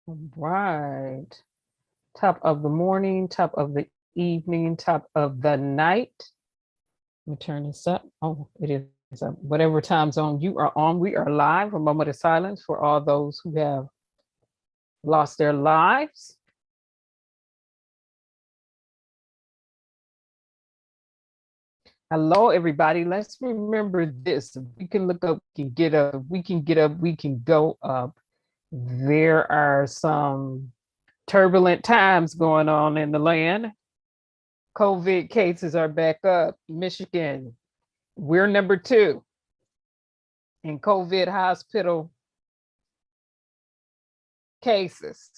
Right. Top of the morning, top of the evening, top of the night. Let me turn this up. Oh, it is up. Whatever time zone you are on, we are live. A moment of silence for all those who have lost their lives. Hello, everybody. Let's remember this. We can look up, we can get up, we can get up, we can go up. There are some turbulent times going on in the land. COVID cases are back up. Michigan, we're number 2 in COVID hospital cases.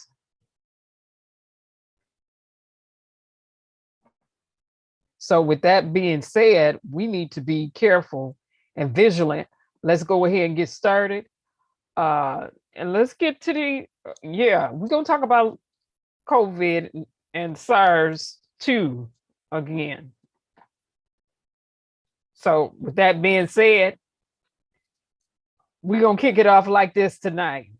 So with that being said, we need to be careful and vigilant. Let's go ahead and get started. And let's get to we're going to talk about COVID and SARS 2 again. So with that being said, we're going to kick it off like this tonight.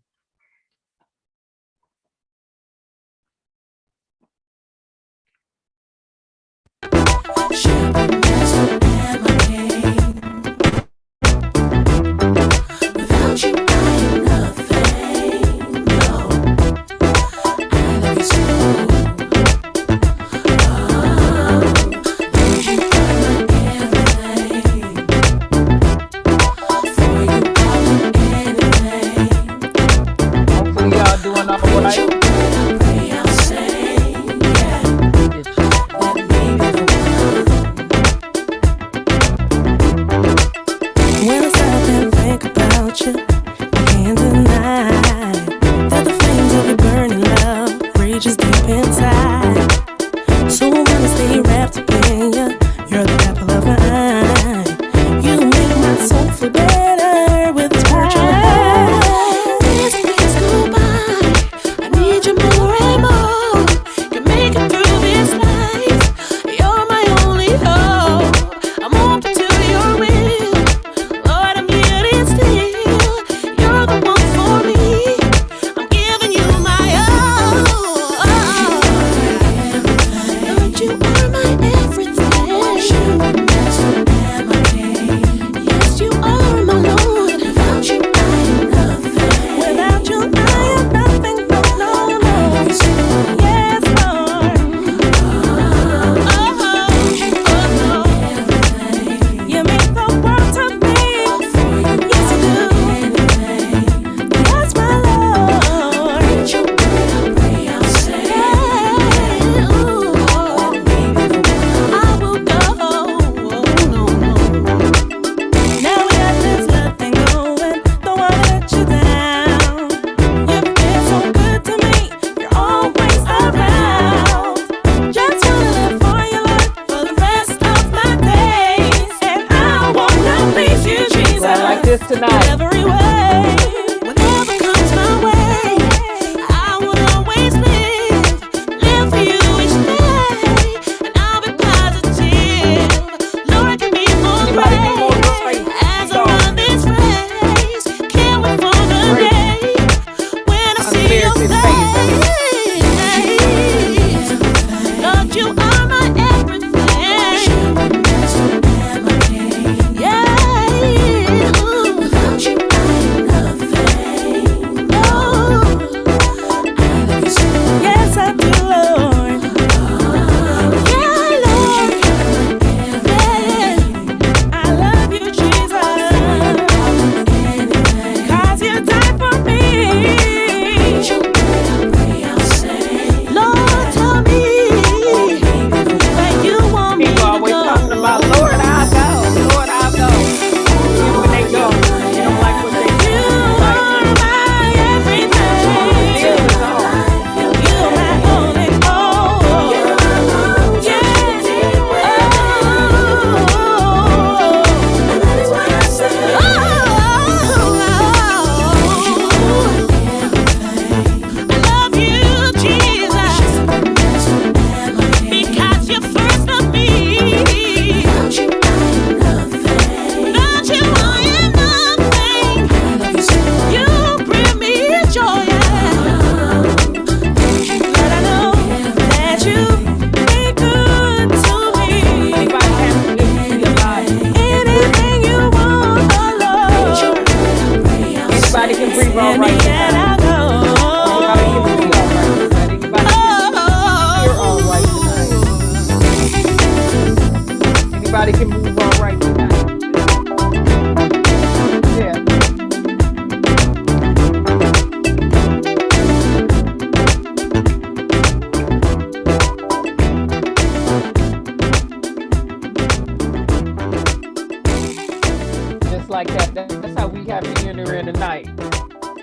tonight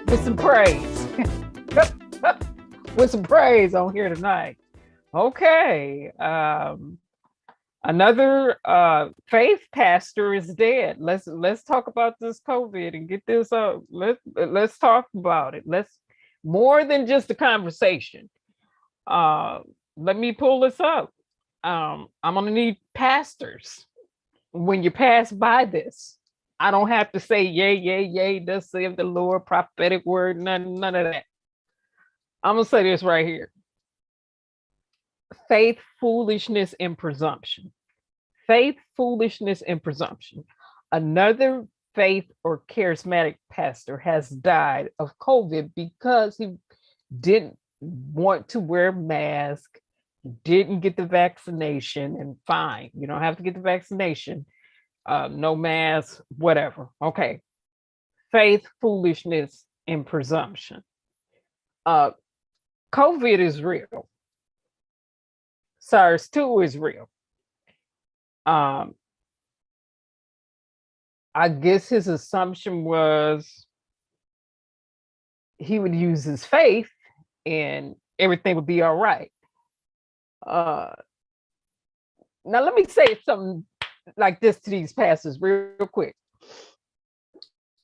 with some praise. With some praise on here tonight. Okay. Another faith pastor is dead. Let's talk about this COVID and get this up. Let's talk about it. Let's more than just a conversation. Let me pull this up. I'm gonna need pastors when you pass by this. I don't have to say yay, yay, yay, thus saith the Lord, prophetic word, none of that. I'm gonna say this right here. Faith, foolishness, and presumption. Faith, foolishness, and presumption. Another faith or charismatic pastor has died of COVID because he didn't want to wear a mask, didn't get the vaccination, and fine, you don't have to get the vaccination, no mask, whatever. Okay. Faith, foolishness, and presumption. COVID is real. SARS-2 is real. I guess his assumption was he would use his faith and everything would be all right. Now, let me say something like this to these pastors real quick.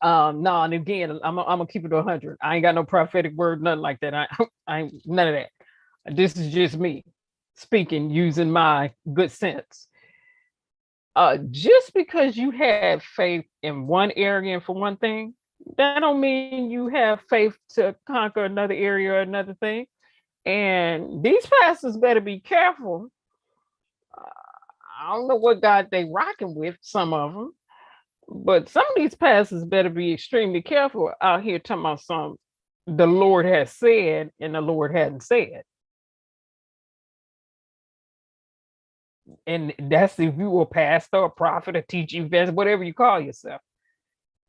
No, and again, I'm gonna keep it 100. I ain't got no prophetic word, nothing like that. I ain't none of that. This is just me speaking using my good sense. Just because you have faith in one area and for one thing, that don't mean you have faith to conquer another area or another thing. And these pastors better be careful. I don't know what God they rocking with, some of them, but some of these pastors better be extremely careful out here talking about some the Lord has said and the Lord hadn't said. And that's if you a pastor, a prophet, a teaching event, whatever you call yourself.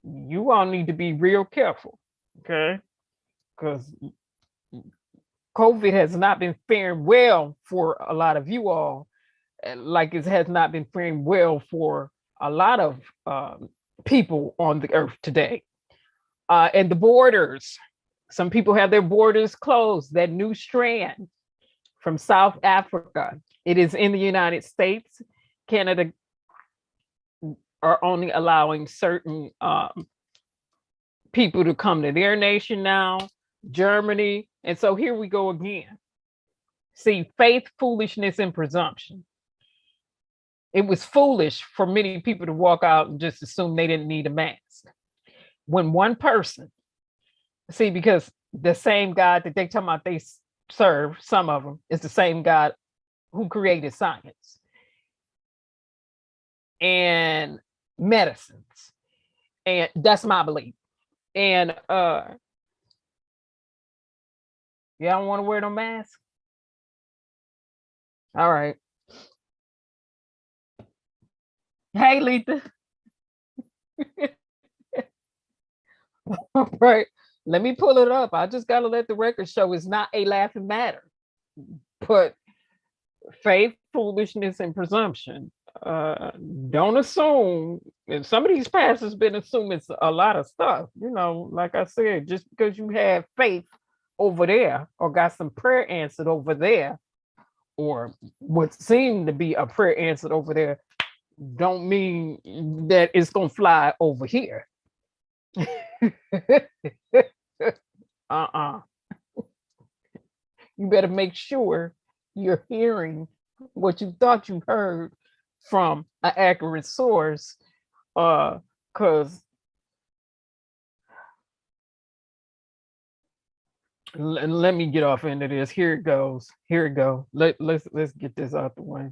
You all need to be real careful, okay? Because COVID has not been faring well for a lot of you all, like it has not been faring well for a lot of people on the earth today. And the borders, some people have their borders closed. That new strand from South Africa, it is in the United States. Canada are only allowing certain people to come to their nation now, Germany. And so here we go again. See, faith, foolishness, and presumption. It was foolish for many people to walk out and just assume they didn't need a mask. When one person, see, because the same God that they talking about they serve, some of them, is the same God who created science and medicines. And that's my belief. And y'all don't want to wear no mask? All right. Hey, Letha. All right. Let me pull it up. I just got to let the record show it's not a laughing matter. But faith, foolishness, and presumption. Don't assume. And some of these pastors been assuming a lot of stuff. You know, like I said, just because you have faith over there or got some prayer answered over there, or what seemed to be a prayer answered over there, don't mean that it's gonna fly over here. You better make sure you're hearing what you thought you heard from an accurate source, because let me get off into this. Here it goes. Here it goes. Let's get this out the way.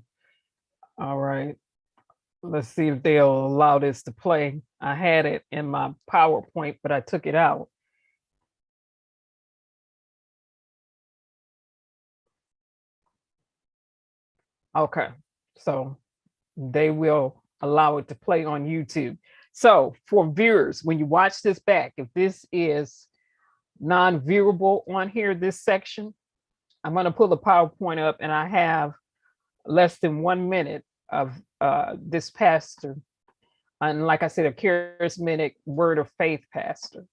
All right. Let's see if they'll allow this to play. I had it in my PowerPoint, but I took it out. Okay, so they will allow it to play on YouTube. So for viewers, when you watch this back, if this is non-viewable on here, this section, I'm going to pull the PowerPoint up, and I have less than 1 minute of this pastor. And like I said, a charismatic word of faith pastor.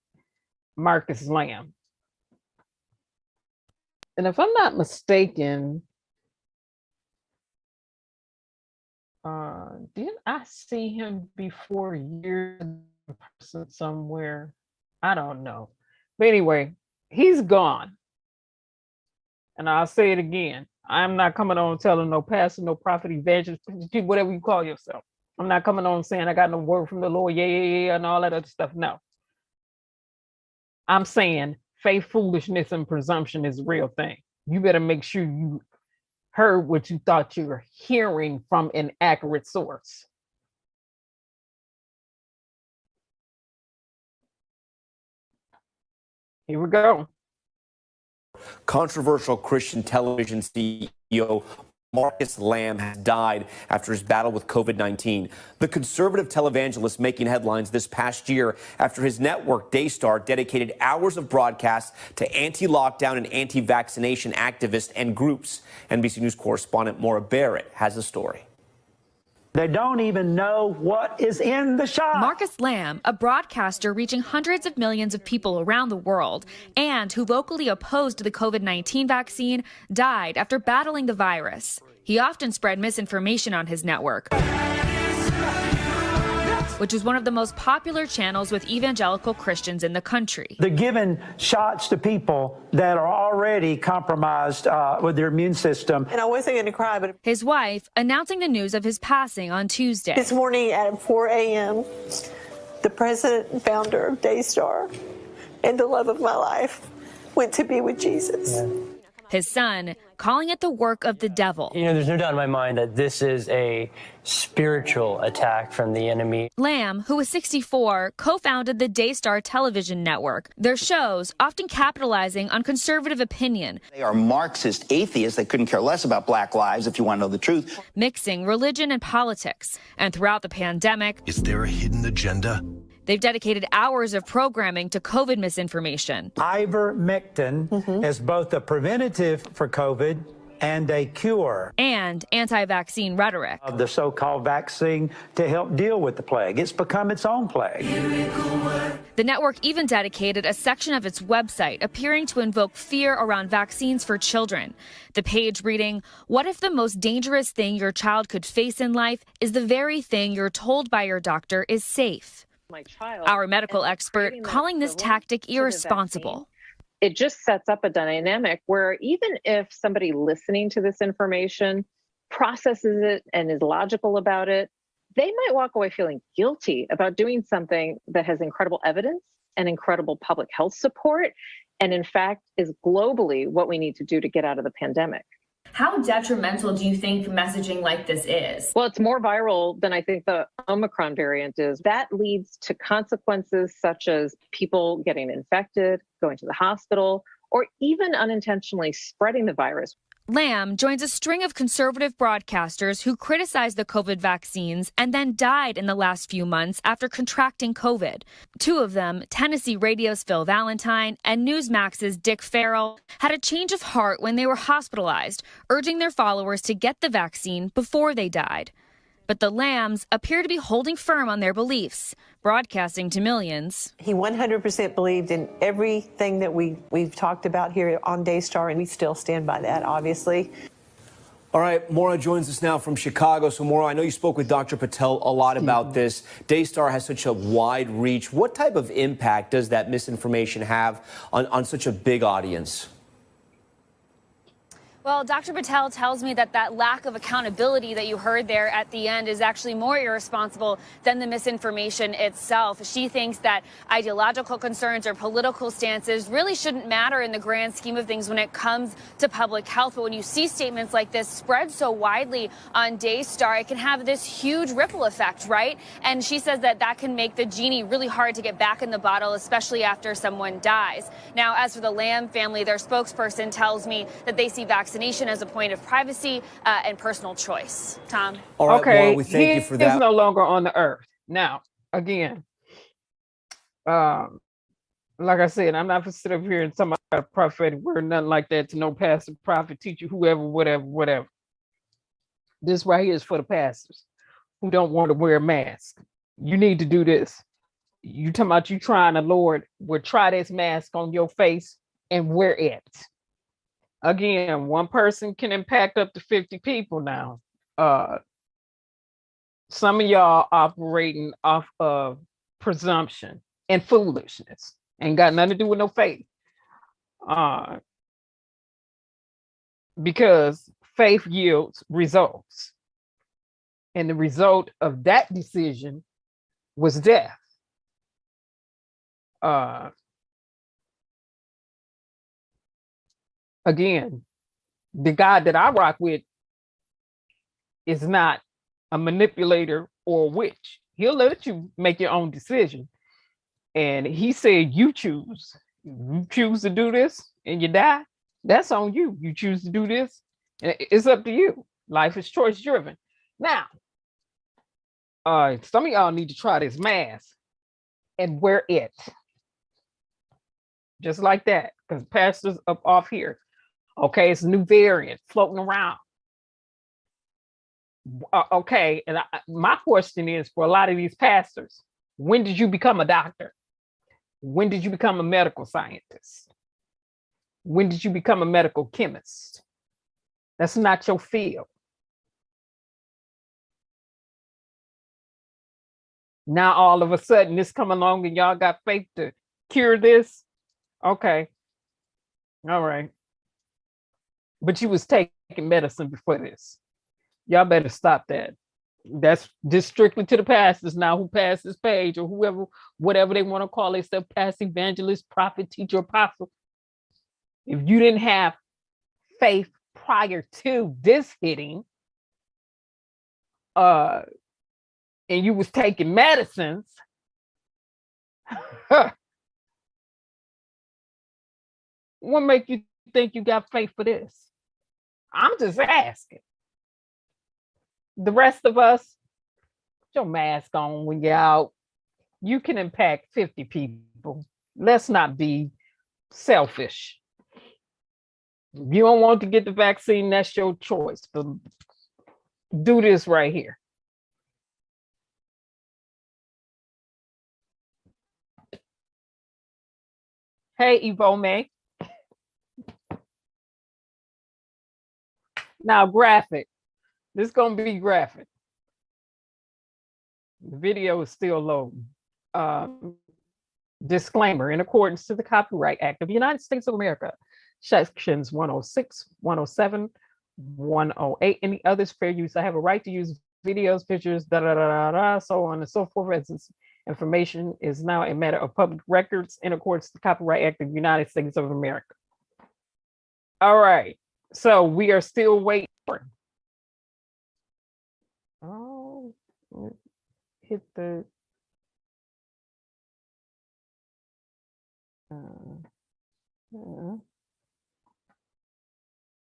Marcus Lamb. And if I'm not mistaken, didn't I see him before years in person somewhere? I don't know. But anyway, he's gone. And I'll say it again. I'm not coming on telling no pastor, no prophet, evangelist, whatever you call yourself. I'm not coming on saying I got no word from the Lord, yeah, and all that other stuff. No. I'm saying faith, foolishness, and presumption is a real thing. You better make sure you heard what you thought you were hearing from an accurate source. Here we go. Controversial Christian television CEO Marcus Lamb has died after his battle with COVID-19. The conservative televangelist making headlines this past year after his network, Daystar, dedicated hours of broadcasts to anti-lockdown and anti-vaccination activists and groups. NBC News correspondent Maura Barrett has the story. They don't even know what is in the shot. Marcus Lamb, a broadcaster reaching hundreds of millions of people around the world and who vocally opposed the COVID-19 vaccine, died after battling the virus. He often spread misinformation on his network, which was one of the most popular channels with evangelical Christians in the country. They're giving shots to people that are already compromised with their immune system. And I wasn't going to cry, but His wife announcing the news of his passing on Tuesday. this morning at 4 a.m., the president and founder of Daystar and the love of my life went to be with Jesus. Yeah. His son calling it the work of the devil. You know, there's no doubt in my mind that this is a spiritual attack from the enemy. Lamb, who was 64, co-founded the Daystar television network. Their shows often capitalizing on conservative opinion. They are Marxist atheists. They couldn't care less about black lives, if you want to know the truth. Mixing religion and politics. And throughout the pandemic, is there a hidden agenda? They've dedicated hours of programming to COVID misinformation. Ivermectin is both a preventative for COVID and a cure. And anti-vaccine rhetoric. Of the so-called vaccine to help deal with the plague. It's become its own plague. The network even dedicated a section of its website appearing to invoke fear around vaccines for children. The page reading, "What if the most dangerous thing your child could face in life is the very thing you're told by your doctor is safe?" Our medical expert calling this tactic irresponsible. It just sets up a dynamic where even if somebody listening to this information processes it and is logical about it, they might walk away feeling guilty about doing something that has incredible evidence and incredible public health support, and in fact is globally what we need to do to get out of the pandemic. How detrimental do you think messaging like this is? Well, it's more viral than I think the Omicron variant is. That leads to consequences such as people getting infected, going to the hospital, or even unintentionally spreading the virus. Lamb joins a string of conservative broadcasters who criticized the COVID vaccines and then died in the last few months after contracting COVID. Two of them, Tennessee Radio's Phil Valentine and Newsmax's Dick Farrell, had a change of heart when they were hospitalized, urging their followers to get the vaccine before they died. But the Lambs appear to be holding firm on their beliefs, broadcasting to millions. He 100% believed in everything that we've talked about here on Daystar, and we still stand by that, obviously. All right, Maura joins us now from Chicago. So, Maura, I know you spoke with Dr. Patel a lot about this. Daystar has such a wide reach. What type of impact does that misinformation have on such a big audience? Well, Dr. Patel tells me that that lack of accountability that you heard there at the end is actually more irresponsible than the misinformation itself. She thinks that ideological concerns or political stances really shouldn't matter in the grand scheme of things when it comes to public health. But when you see statements like this spread so widely on Daystar, it can have this huge ripple effect, right? And she says that that can make the genie really hard to get back in the bottle, especially after someone dies. Now, as for the Lamb family, their spokesperson tells me that they see vaccination as a point of privacy and personal choice. Tom? All right, Okay, Maura, we thank you for that. He's no longer on the earth. Now, again, like I said, I'm not going to sit up here and talk about a prophetic word, nothing like that to no pastor, prophet, teacher, whoever, whatever. This right here is for the pastors who don't want to wear a mask. You need to do this. You talking about you trying the Lord will try this mask on your face and wear it. Again, one person can impact up to 50 people now. Some of y'all operating off of presumption and foolishness. Ain't got nothing to do with no faith. Because faith yields results. And the result of that decision was death. Again, the God that I rock with is not a manipulator or a witch. He'll let you make your own decision. And he said, you choose. You choose to do this and you die, that's on you. You choose to do this, and it's up to you. Life is choice driven. Now, some of y'all need to try this mask and wear it. Just like that, because pastors up off here. Okay, it's a new variant floating around. Okay, and my question is for a lot of these pastors, when did you become a doctor? When did you become a medical scientist? When did you become a medical chemist? That's not your field. Now all of a sudden this come along and y'all got faith to cure this. Okay. All right. But you was taking medicine before this. Y'all better stop that. That's just strictly to the pastors now who pass this page, or whoever, whatever they want to call themselves, pastor, evangelist, prophet, teacher, apostle. If you didn't have faith prior to this hitting, and you was taking medicines, what make you think you got faith for this? I'm just asking. The rest of us, put your mask on when you're out. You can impact 50 people. Let's not be selfish. If you don't want to get the vaccine, that's your choice. But do this right here. Hey, Evo May. Now, graphic. This is going to be graphic. The video is still low. Disclaimer, in accordance to the Copyright Act of the United States of America, sections 106, 107, 108, any others fair use. I have a right to use videos, pictures, so on and so forth, as this information is now a matter of public records in accordance to the Copyright Act of the United States of America. All right, so we are still waiting. Oh, hit the on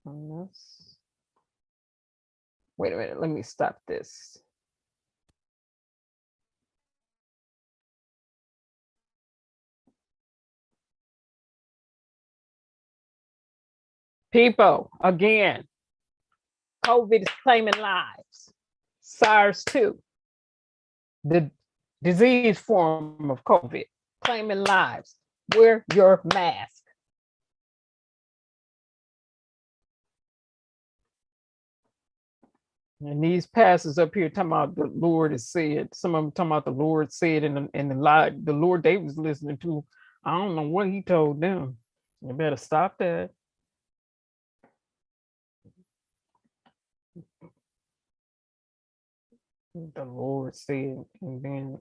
this. Wait a minute, let me stop this. People, again, COVID is claiming lives. SARS-2, the disease form of COVID, claiming lives. Wear your mask. And these pastors up here talking about the Lord has said, some of them talking about the Lord said in the lie, the Lord they was listening to. I don't know what he told them. You better stop that. The Lord said, and then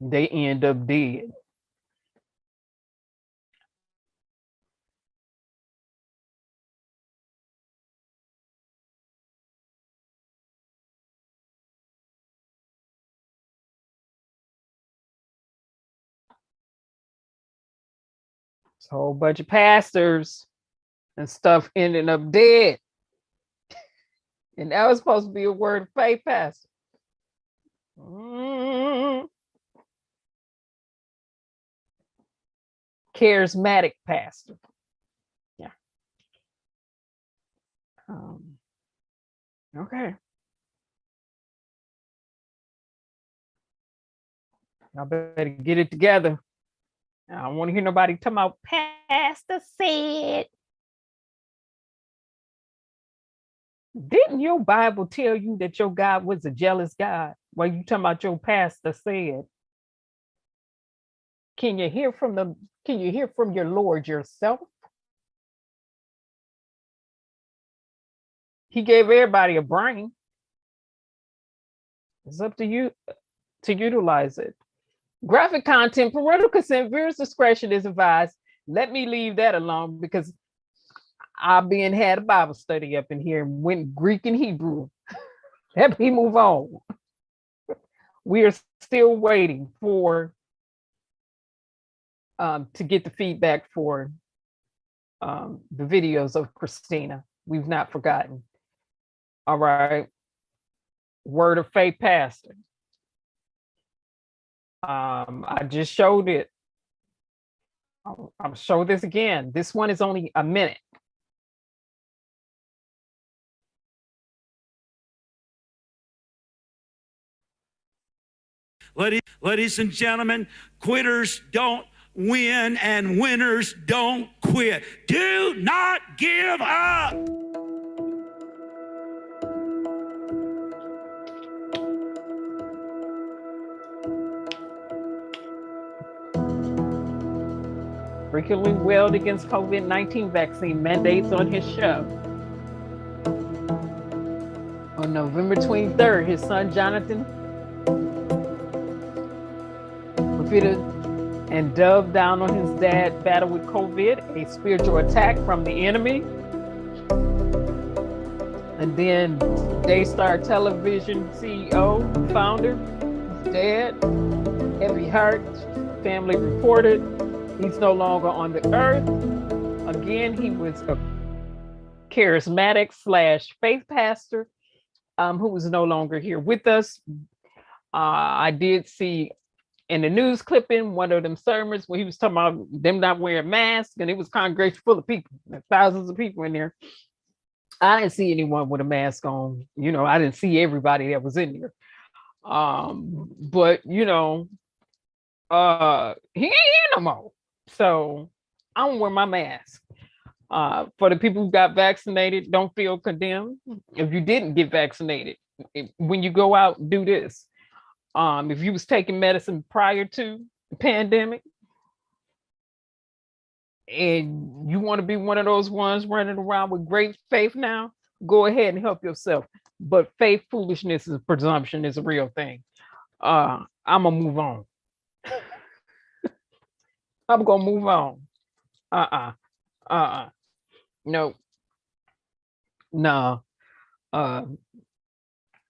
they end up dead. It's a whole bunch of pastors and stuff ending up dead. And that was supposed to be a word of faith, pastor. Charismatic pastor. Yeah. Okay. I better get it together. I don't want to hear nobody talking about Pastor said. Didn't your Bible tell you that your God was a jealous God? While you talking about your pastor said? Can you hear from your Lord yourself? He gave everybody a brain. It's up to you to utilize it. Graphic content, parental consent, viewers' discretion is advised. Let me leave that alone because I been had a Bible study up in here and went Greek and Hebrew. Let me move on. We are still waiting for to get the feedback for the videos of Christina. We've not forgotten. All right. Word of Faith Pastor. I just showed it. I'll show this again. This one is only a minute. Ladies and gentlemen, quitters don't win and winners don't quit. Do not give up. Frequently wailed against COVID-19 vaccine mandates on his show. On November 23rd, his son Jonathan repeated and dove down on his dad's battle with COVID, a spiritual attack from the enemy. And then Daystar Television CEO, founder, his dad, heavy heart, family reported he's no longer on the earth. Again, he was a charismatic / faith pastor who was no longer here with us. I did see in the news clipping one of them sermons where he was talking about them not wearing masks, and it was congregation full of people, thousands of people in there. I didn't see anyone with a mask on. You know, I didn't see everybody that was in there. But you know, he ain't here no more. So I don't wear my mask. For the people who got vaccinated, don't feel condemned. If you didn't get vaccinated, when you go out, do this. If you was taking medicine prior to the pandemic and you want to be one of those ones running around with great faith now, go ahead and help yourself. But faith, foolishness, and presumption is a real thing. I'm gonna move on. I'm gonna move on. No. No.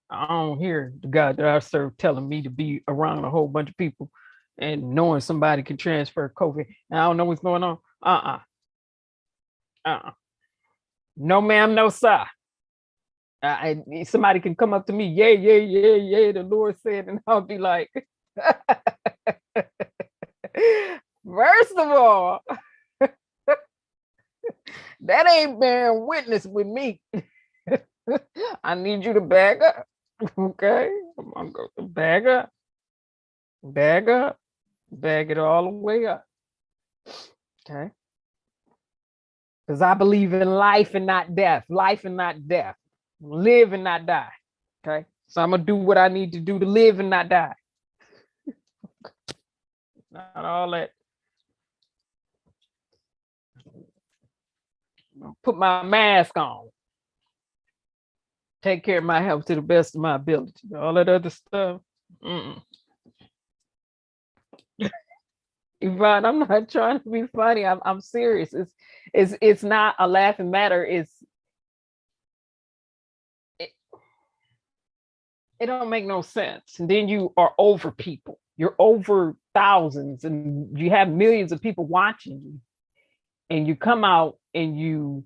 I don't hear the God that I serve telling me to be around a whole bunch of people and knowing somebody can transfer COVID. And I don't know what's going on. No, ma'am, no, sir. Somebody can come up to me, yeah, the Lord said, and I'll be like, first of all, that ain't bearing witness with me. I need you to bag up. Okay, I'm going to bag up, bag it all the way up. Okay, because I believe in life and not death, live and not die. Okay, so I'm gonna do what I need to do to live and not die. Not all that. Put my mask on. Take care of my health to the best of my ability. All that other stuff. Yvonne, I'm not trying to be funny. I'm serious. It's not a laughing matter. It don't make no sense. And then you are over people. You're over thousands, and you have millions of people watching you. And you come out and you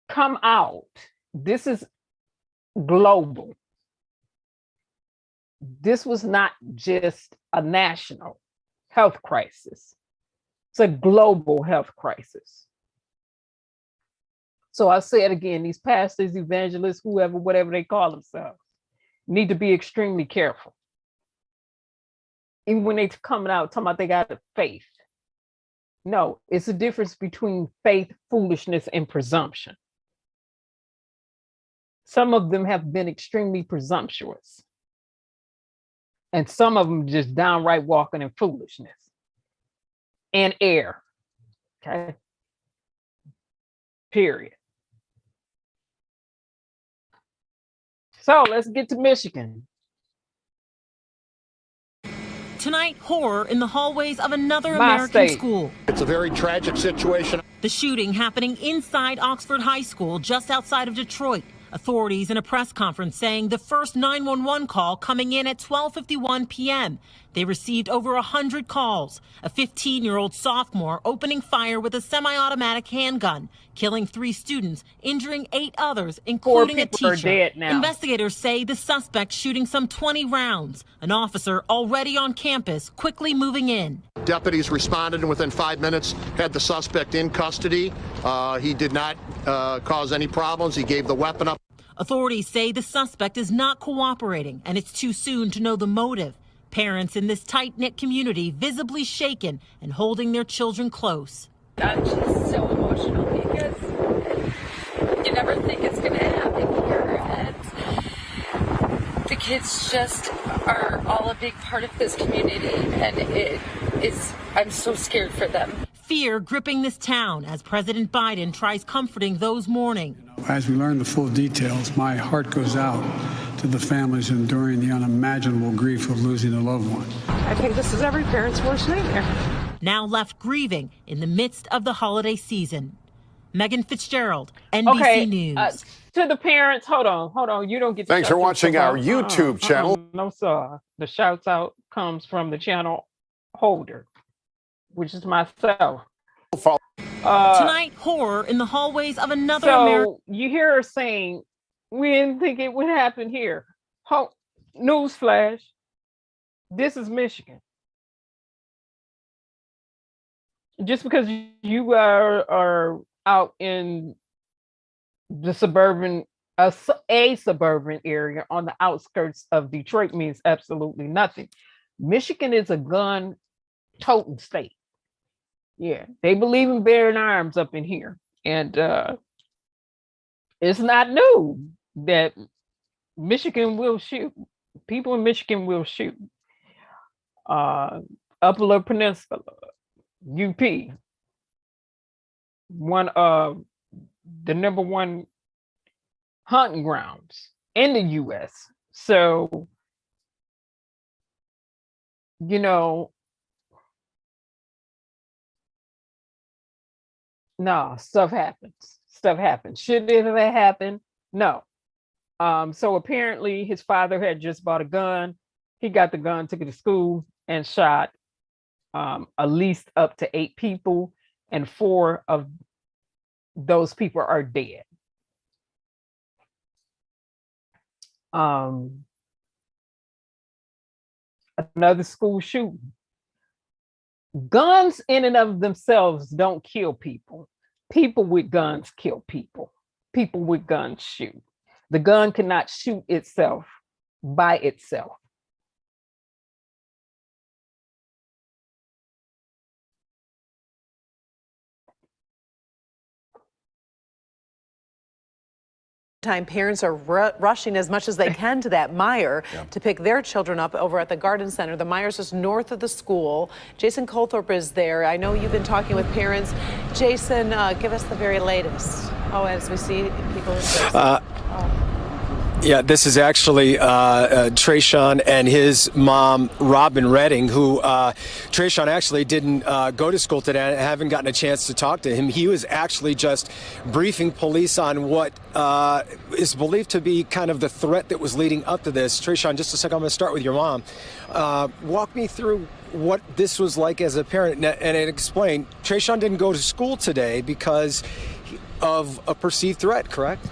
come out. This is global. This was not just a national health crisis. It's a global health crisis. So I'll say it again, these pastors, evangelists, whoever, whatever they call themselves, need to be extremely careful. Even when they coming out talking about they got faith. No, it's a difference between faith, foolishness, and presumption. Some of them have been extremely presumptuous. And some of them just downright walking in foolishness and error. Okay. Period. So let's get to Michigan. Tonight, horror in the hallways of another My American state. school. It's a very tragic situation. The shooting happening inside Oxford High School, just outside of Detroit. Authorities in a press conference saying the first 911 call coming in at 12:51 p.m. They received over 100 calls. A 15-year-old sophomore opening fire with a semi-automatic handgun, killing 3 students, injuring 8 others, including a people are teacher. dead now. Investigators say the suspect shooting some 20 rounds. An officer already on campus, quickly moving in. Deputies responded and within 5 minutes had the suspect in custody. He did not cause any problems. He gave the weapon up. Authorities say the suspect is not cooperating, and it's too soon to know the motive. Parents in this tight-knit community visibly shaken and holding their children close. I'm just so emotional because you never think it's going to happen here. And the kids just are all a big part of this community, and I'm so scared for them. Fear gripping this town as President Biden tries comforting those mourning. As we learn the full details, my heart goes out to the families enduring the unimaginable grief of losing a loved one. I think this is every parent's worst nightmare. Now left grieving in the midst of the holiday season. Megan Fitzgerald, NBC News. To the parents, hold on. You don't get to Thanks for watching our YouTube channel. No, sir. The shouts out comes from the channel holder, which is myself. Tonight, horror in the hallways of another American. So you hear her saying, we didn't think it would happen here. Newsflash, this is Michigan. Just because you are out in the suburban, a suburban area on the outskirts of Detroit means absolutely nothing. Michigan is a gun-toting state. Yeah, they believe in bearing arms up in here. And it's not new that Michigan will shoot. People in Michigan will shoot. Upper Peninsula, UP, one of the #1 hunting grounds in the U.S. So, you know, no, stuff happens. Stuff happens. Should it have happened? No. So apparently his father had just bought a gun. He got the gun, took it to school, and shot at least up to 8 people, and 4 of those people are dead. Another school shooting. Guns in and of themselves don't kill people. People with guns kill people. People with guns shoot. The gun cannot shoot itself by itself. Time parents are rushing as much as they can to that Meijer to pick their children up over at the Garden Center. The Meijer's is north of the school. Jason Colthorpe is there. I know you've been talking with parents. Jason, give us the very latest. Oh, as we see people. Yeah, this is actually Trayshawn and his mom, Robin Redding, who Trayshawn actually didn't go to school today. I haven't gotten a chance to talk to him. He was actually just briefing police on what is believed to be kind of the threat that was leading up to this. Trayshawn, just a second, I'm going to start with your mom. Walk me through what this was like as a parent and explain. Trayshawn didn't go to school today because of a perceived threat, correct?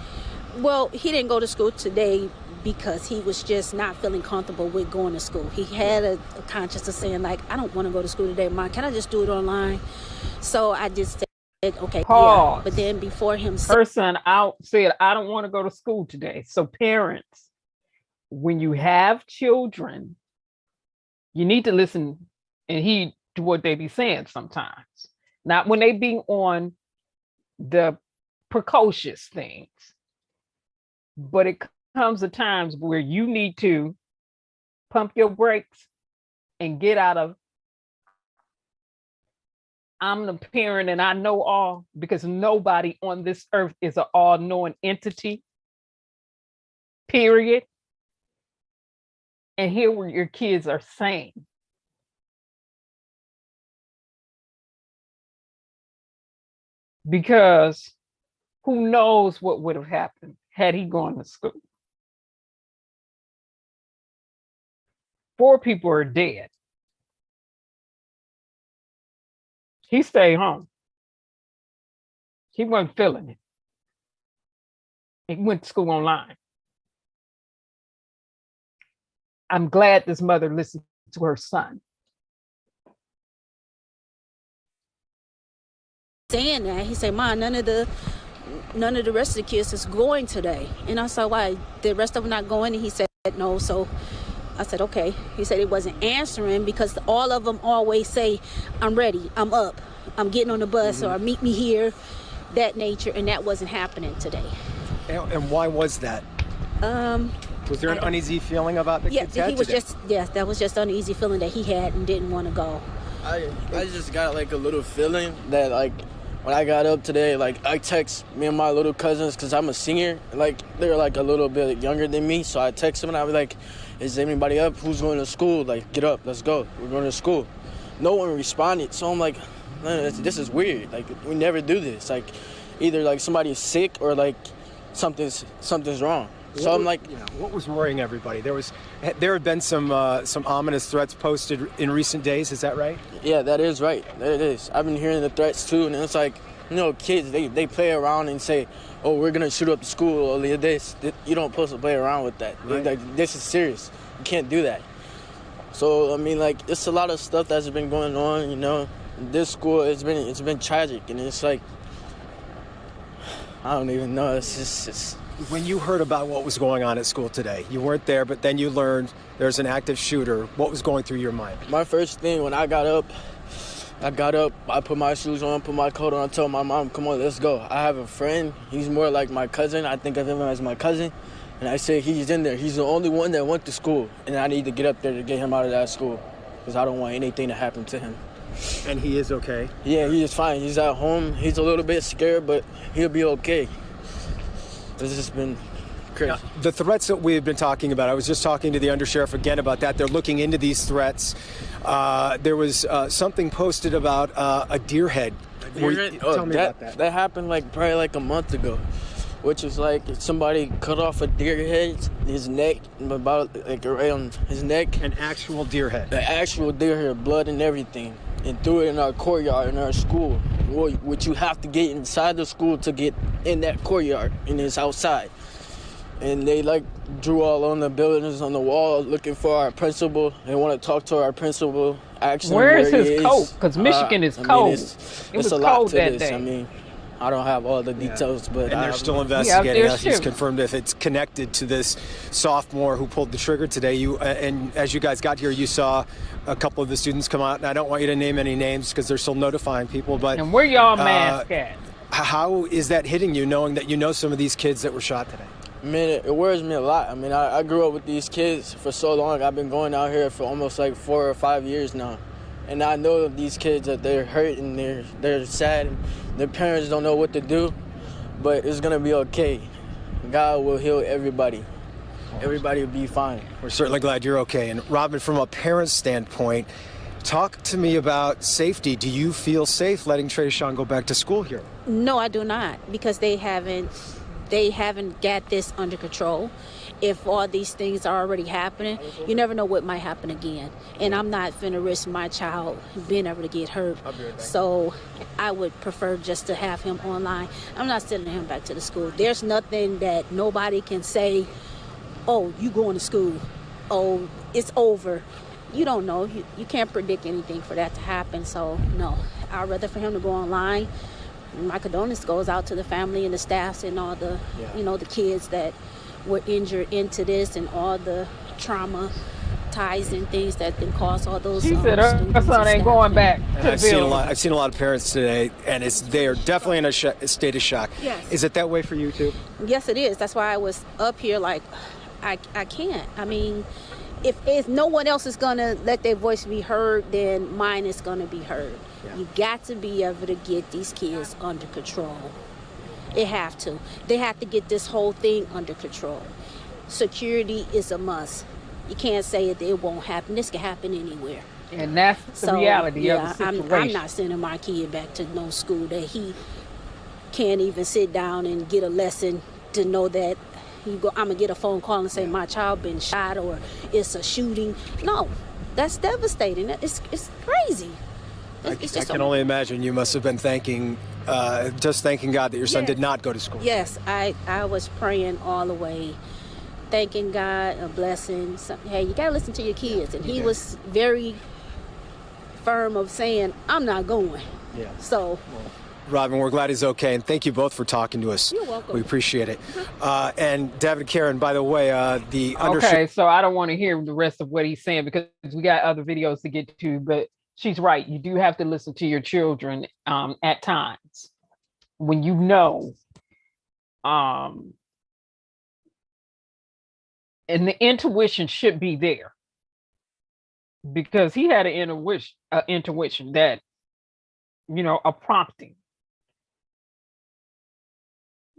Well, he didn't go to school today because he was just not feeling comfortable with going to school. He had a conscience of saying, like, I don't want to go to school today, Mom. Can I just do it online? So I just said, okay, Pause. yeah. But then before him... Her son out said, I don't want to go to school today. So parents, when you have children, you need to listen and heed to what they be saying sometimes. Not when they be on the precocious things, but it comes to times where you need to pump your brakes and get out of I'm the parent and I know all, because nobody on this earth is an all-knowing entity, period. And hear what your kids are saying. Because who knows what would have happened had he gone to school. 4 people are dead. He stayed home. He wasn't feeling it. He went to school online. I'm glad this mother listened to her son. Saying that, he said, "Mom, none of the rest of the kids is going today." And I said, "Why? The rest of them not going?" And he said, "No." So I said, "Okay." He said he wasn't answering because all of them always say, "I'm ready, I'm up, I'm getting on the bus," or "Meet me here," that nature, and that wasn't happening today. And why was that? Was there an uneasy feeling about the kids? Yeah, he was that was just uneasy feeling that he had and didn't want to go. I just got like a little feeling that like when I got up today, like I text me and my little cousins because I'm a senior, like they're like a little bit younger than me, so I text them and I was like, "Is anybody up? Who's going to school? Like, get up, let's go. We're going to school." No one responded, so I'm like, "Man, this is weird. Like we never do this. Like either like somebody's sick or like something's wrong." So I'm like, what was worrying everybody? There had been some ominous threats posted in recent days. Is that right? Yeah, that is right. That is. I've been hearing the threats too, and it's like, kids they play around and say, "Oh, we're gonna shoot up the school," or this. You don't supposed to play around with that. Right. Like this is serious. You can't do that. So I mean, like, it's a lot of stuff that's been going on. This school it's been tragic, and it's like, I don't even know. It's just. When you heard about what was going on at school today, you weren't there, but then you learned there's an active shooter. What was going through your mind? My first thing when I got up, I put my shoes on, put my coat on, I told my mom, "Come on, let's go." I have a friend. He's more like my cousin. I think of him as my cousin. And I say he's in there. He's the only one that went to school. And I need to get up there to get him out of that school because I don't want anything to happen to him. And he is okay? Yeah, he is fine. He's at home. He's a little bit scared, but he'll be okay. It's just been crazy. Now, the threats that we've been talking about, I was just talking to the undersheriff again about that. They're looking into these threats. There was something posted about a deer head. Tell me about that. That happened probably like a month ago, which is like somebody cut off a deer head, his neck, about like right on his neck. An actual deer head. The actual deer head, blood and everything, and threw it in our courtyard in our school. Which you have to get inside the school to get in that courtyard, and it's outside. And they drew all on the buildings on the wall looking for our principal. They want to talk to our principal. Where is his coat? Because Michigan is cold. It was cold that day. I mean, I don't have all the details, but and they're still investigating. He's confirmed if it's connected to this sophomore who pulled the trigger today. And as you guys got here, you saw a couple of the students come out, and I don't want you to name any names because they're still notifying people. But and where y'all mask at? How is that hitting you, knowing that you know some of these kids that were shot today? I mean, it worries me a lot. I mean, I grew up with these kids for so long. I've been going out here for almost 4 or 5 years now. And I know of these kids that they're hurt and they're sad and their parents don't know what to do, but it's gonna be okay. God will heal everybody. Everybody will be fine. We're certainly glad you're okay. And Robin, from a parent's standpoint, talk to me about safety. Do you feel safe letting Trayshawn go back to school here? No, I do not, because they haven't got this under control. If all these things are already happening, you never know what might happen again. And I'm not finna risk my child being able to get hurt. So I would prefer just to have him online. I'm not sending him back to the school. There's nothing that nobody can say, "Oh, you going to school. Oh, it's over." You don't know. You can't predict anything for that to happen. So no, I'd rather for him to go online. My condolence goes out to the family and the staffs and all the, the kids that were injured into this and all the trauma ties and things that can cause all those She said her students son and ain't staff. going back And to I've the seen a building. lot. I've seen a lot of parents today, and they are definitely in a state of shock. Yes. Is it that way for you too? Yes, it is. That's why I was up here like, I can't. I mean, if no one else is gonna let their voice be heard, then mine is gonna be heard. Yeah. You got to be able to get these kids under control. They have to. They have to get this whole thing under control. Security is a must. You can't say it won't happen. This can happen anywhere. And that's the reality of the situation. I'm not sending my kid back to no school that he can't even sit down and get a lesson to know that I'm gonna get a phone call and say my child been shot or it's a shooting. No, that's devastating. It's crazy. I can only imagine you must have been thanking God that your son did not go to school. Yes, I was praying all the way, thanking God, a blessing. Hey, you gotta listen to your kids, and he was very firm of saying, "I'm not going." Yeah. So. Robin, we're glad he's okay, and thank you both for talking to us. You're welcome. We appreciate it. And David, Karen, by the way, Okay, so I don't want to hear the rest of what he's saying because we got other videos to get to, but she's right. You do have to listen to your children at times when you know. And the intuition should be there because he had an intuition that, a prompting.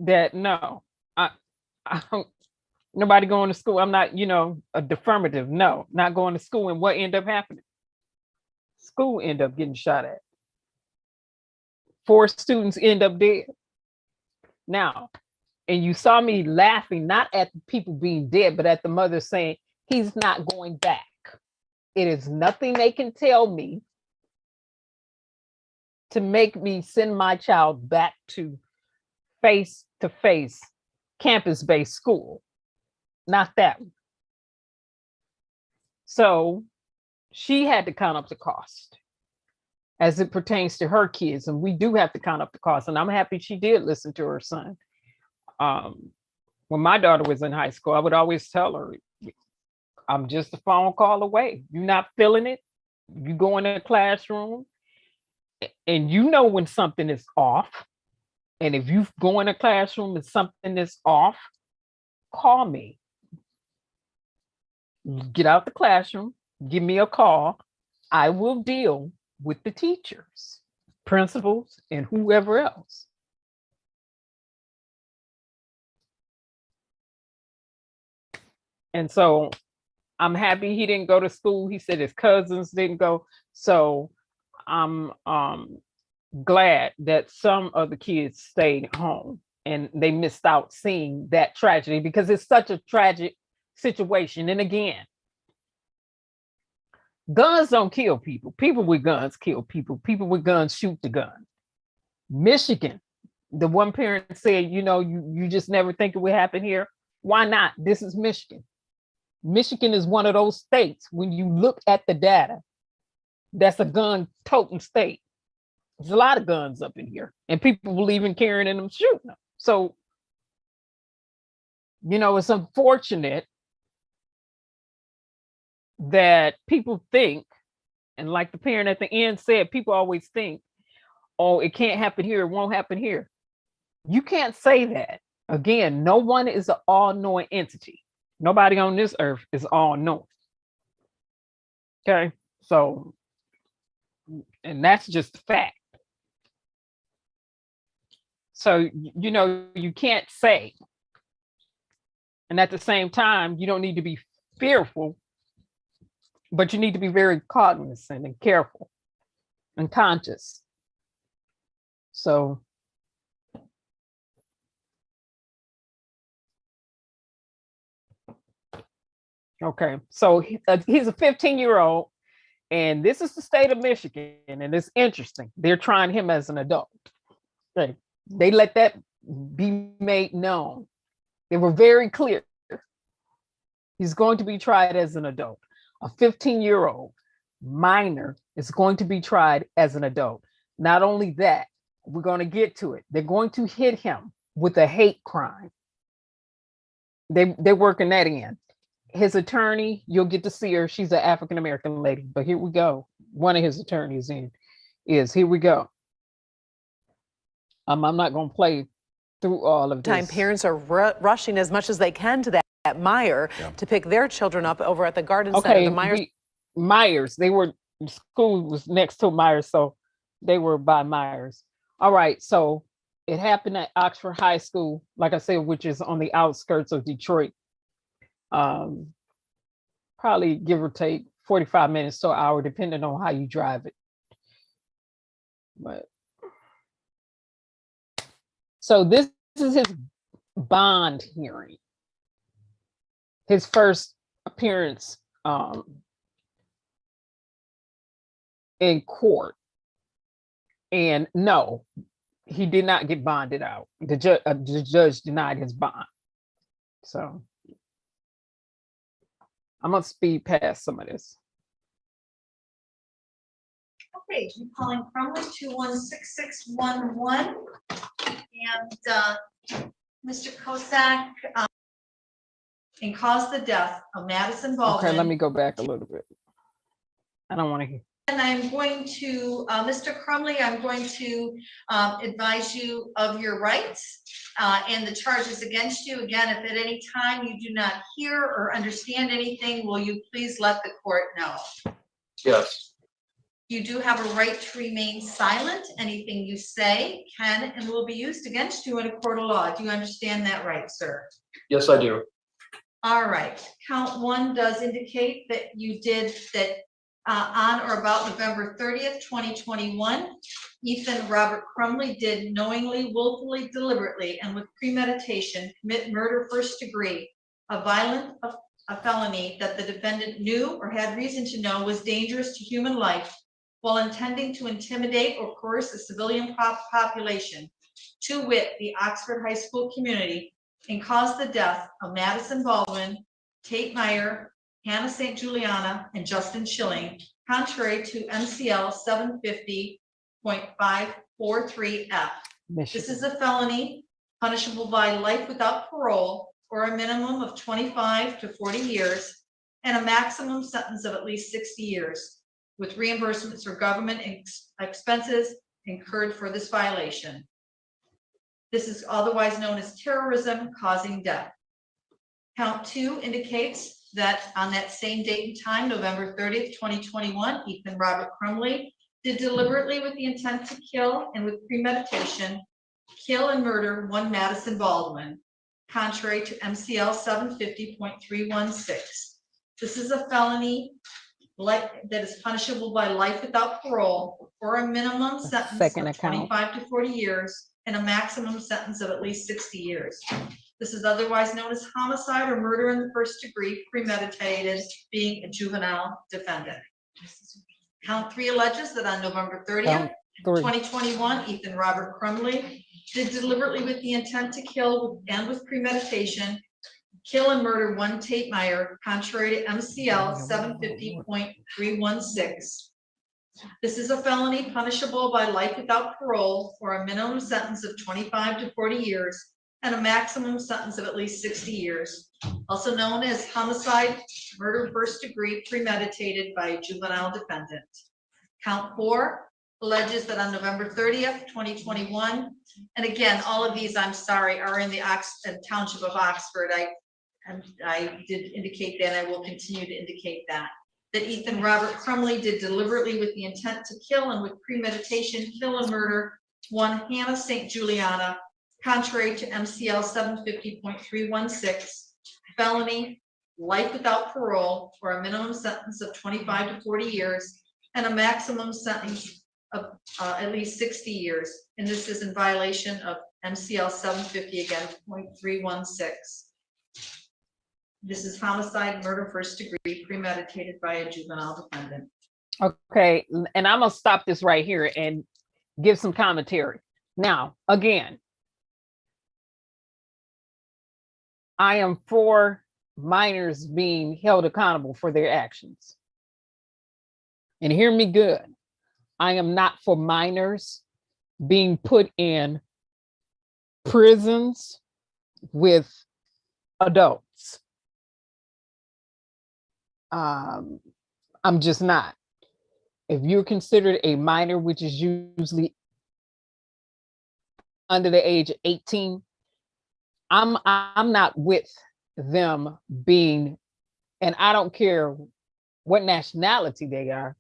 That no, I don't, nobody going to school. I'm not, a affirmative. No, not going to school. And what ended up happening? School ended up getting shot at. 4 students end up dead. Now, and you saw me laughing, not at the people being dead, but at the mother saying, he's not going back. It is nothing they can tell me to make me send my child back to face-to-face campus-based school. Not that one. So she had to count up the cost as it pertains to her kids. And we do have to count up the cost. And I'm happy she did listen to her son. When my daughter was in high school, I would always tell her, I'm just a phone call away. You're not feeling it. You go in a classroom and you know when something is off. And if you go in a classroom and something is off, call me. Get out the classroom, give me a call. I will deal with the teachers, principals, and whoever else. And so I'm happy he didn't go to school. He said his cousins didn't go. So I'm glad that some of the kids stayed home and they missed out seeing that tragedy because it's such a tragic situation. And again, guns don't kill people. People with guns kill people. People with guns shoot the gun. Michigan, the one parent said, you just never think it would happen here. Why not? This is Michigan. Michigan is one of those states, when you look at the data, that's a gun-toting state. There's a lot of guns up in here, and people believe in carrying them, shooting them. So, it's unfortunate that people think, and like the parent at the end said, people always think, oh, it can't happen here, it won't happen here. You can't say that. Again, no one is an all-knowing entity. Nobody on this earth is all-knowing. Okay, so, and that's just a fact. So, you can't say, and at the same time, you don't need to be fearful, but you need to be very cognizant and careful and conscious. So, okay, so he's a 15-year-old, and this is the state of Michigan, and it's interesting. They're trying him as an adult. Okay. They let that be made known. They were very clear. He's going to be tried as an adult. A 15-year-old minor is going to be tried as an adult. Not only that, we're going to get to it. They're going to hit him with a hate crime. they're working that in. His attorney, you'll get to see her. She's an African American lady. But here we go. One of his attorneys is here we go. I'm not going to play through all of this. Parents are rushing as much as they can to that Meyer to pick their children up over at the Garden Center. The Myers, school was next to Myers, so they were by Myers. All right, so it happened at Oxford High School, like I said, which is on the outskirts of Detroit. Probably give or take 45 minutes to an hour, depending on how you drive it. But so this is his bond hearing, his first appearance in court. And no, he did not get bonded out. The judge denied his bond. So I'm gonna speed past some of this. Okay, I'm calling Crumley 216611, and Mr. Kosak, and caused the death of Madison Baldwin. Okay, let me go back a little bit. I don't want to hear. And I'm going to, Mr. Crumley, I'm going to advise you of your rights and the charges against you. Again, if at any time you do not hear or understand anything, will you please let the court know? Yes. You do have a right to remain silent. Anything you say can and will be used against you in a court of law. Do you understand that right, sir? Yes, I do. All right. Count 1 does indicate that you did that on or about November 30th, 2021, Ethan Robert Crumley did knowingly, willfully, deliberately, and with premeditation commit murder first degree, a felony that the defendant knew or had reason to know was dangerous to human life while intending to intimidate or coerce a civilian population, to wit, the Oxford High School community, and cause the death of Madison Baldwin, Tate Meyer, Hannah St. Juliana, and Justin Schilling, contrary to MCL 750.543F. This is a felony punishable by life without parole or a minimum of 25 to 40 years and a maximum sentence of at least 60 years with reimbursements for government expenses incurred for this violation. This is otherwise known as terrorism causing death. Count 2 indicates that on that same date and time, November 30th, 2021, Ethan Robert Crumley did deliberately with the intent to kill and with premeditation, kill and murder one Madison Baldwin, contrary to MCL 750.316. This is a felony that is punishable by life without parole or a minimum sentence of 25 to 40 years and a maximum sentence of at least 60 years. This is otherwise known as homicide or murder in the first degree, premeditated, being a juvenile defendant. Count 3 alleges that on November 30th, 2021, Ethan Robert Crumley did deliberately with the intent to kill and with premeditation, kill and murder one Tate Meyer, contrary to MCL 750.316. This is a felony punishable by life without parole or a minimum sentence of 25 to 40 years and a maximum sentence of at least 60 years, also known as homicide, murder first degree, premeditated by a juvenile defendant. Count 4 alleges that on November 30th, 2021, and again, all of these, I'm sorry, are in the township of Oxford. I did indicate that, and I will continue to indicate that Ethan Robert Crumley did deliberately with the intent to kill and with premeditation, kill and murder one Hannah St. Juliana, contrary to MCL 750.316, felony, life without parole, or a minimum sentence of 25 to 40 years, and a maximum sentence of at least 60 years. And this is in violation of MCL 750 again, .316. This is homicide, murder first degree, premeditated by a juvenile defendant. Okay, and I'm gonna stop this right here and give some commentary. Now, again, I am for minors being held accountable for their actions. And hear me good. I am not for minors being put in prisons with adults. I'm just not. If you're considered a minor, which is usually under the age of 18, I'm not with them being, and I don't care what nationality they are,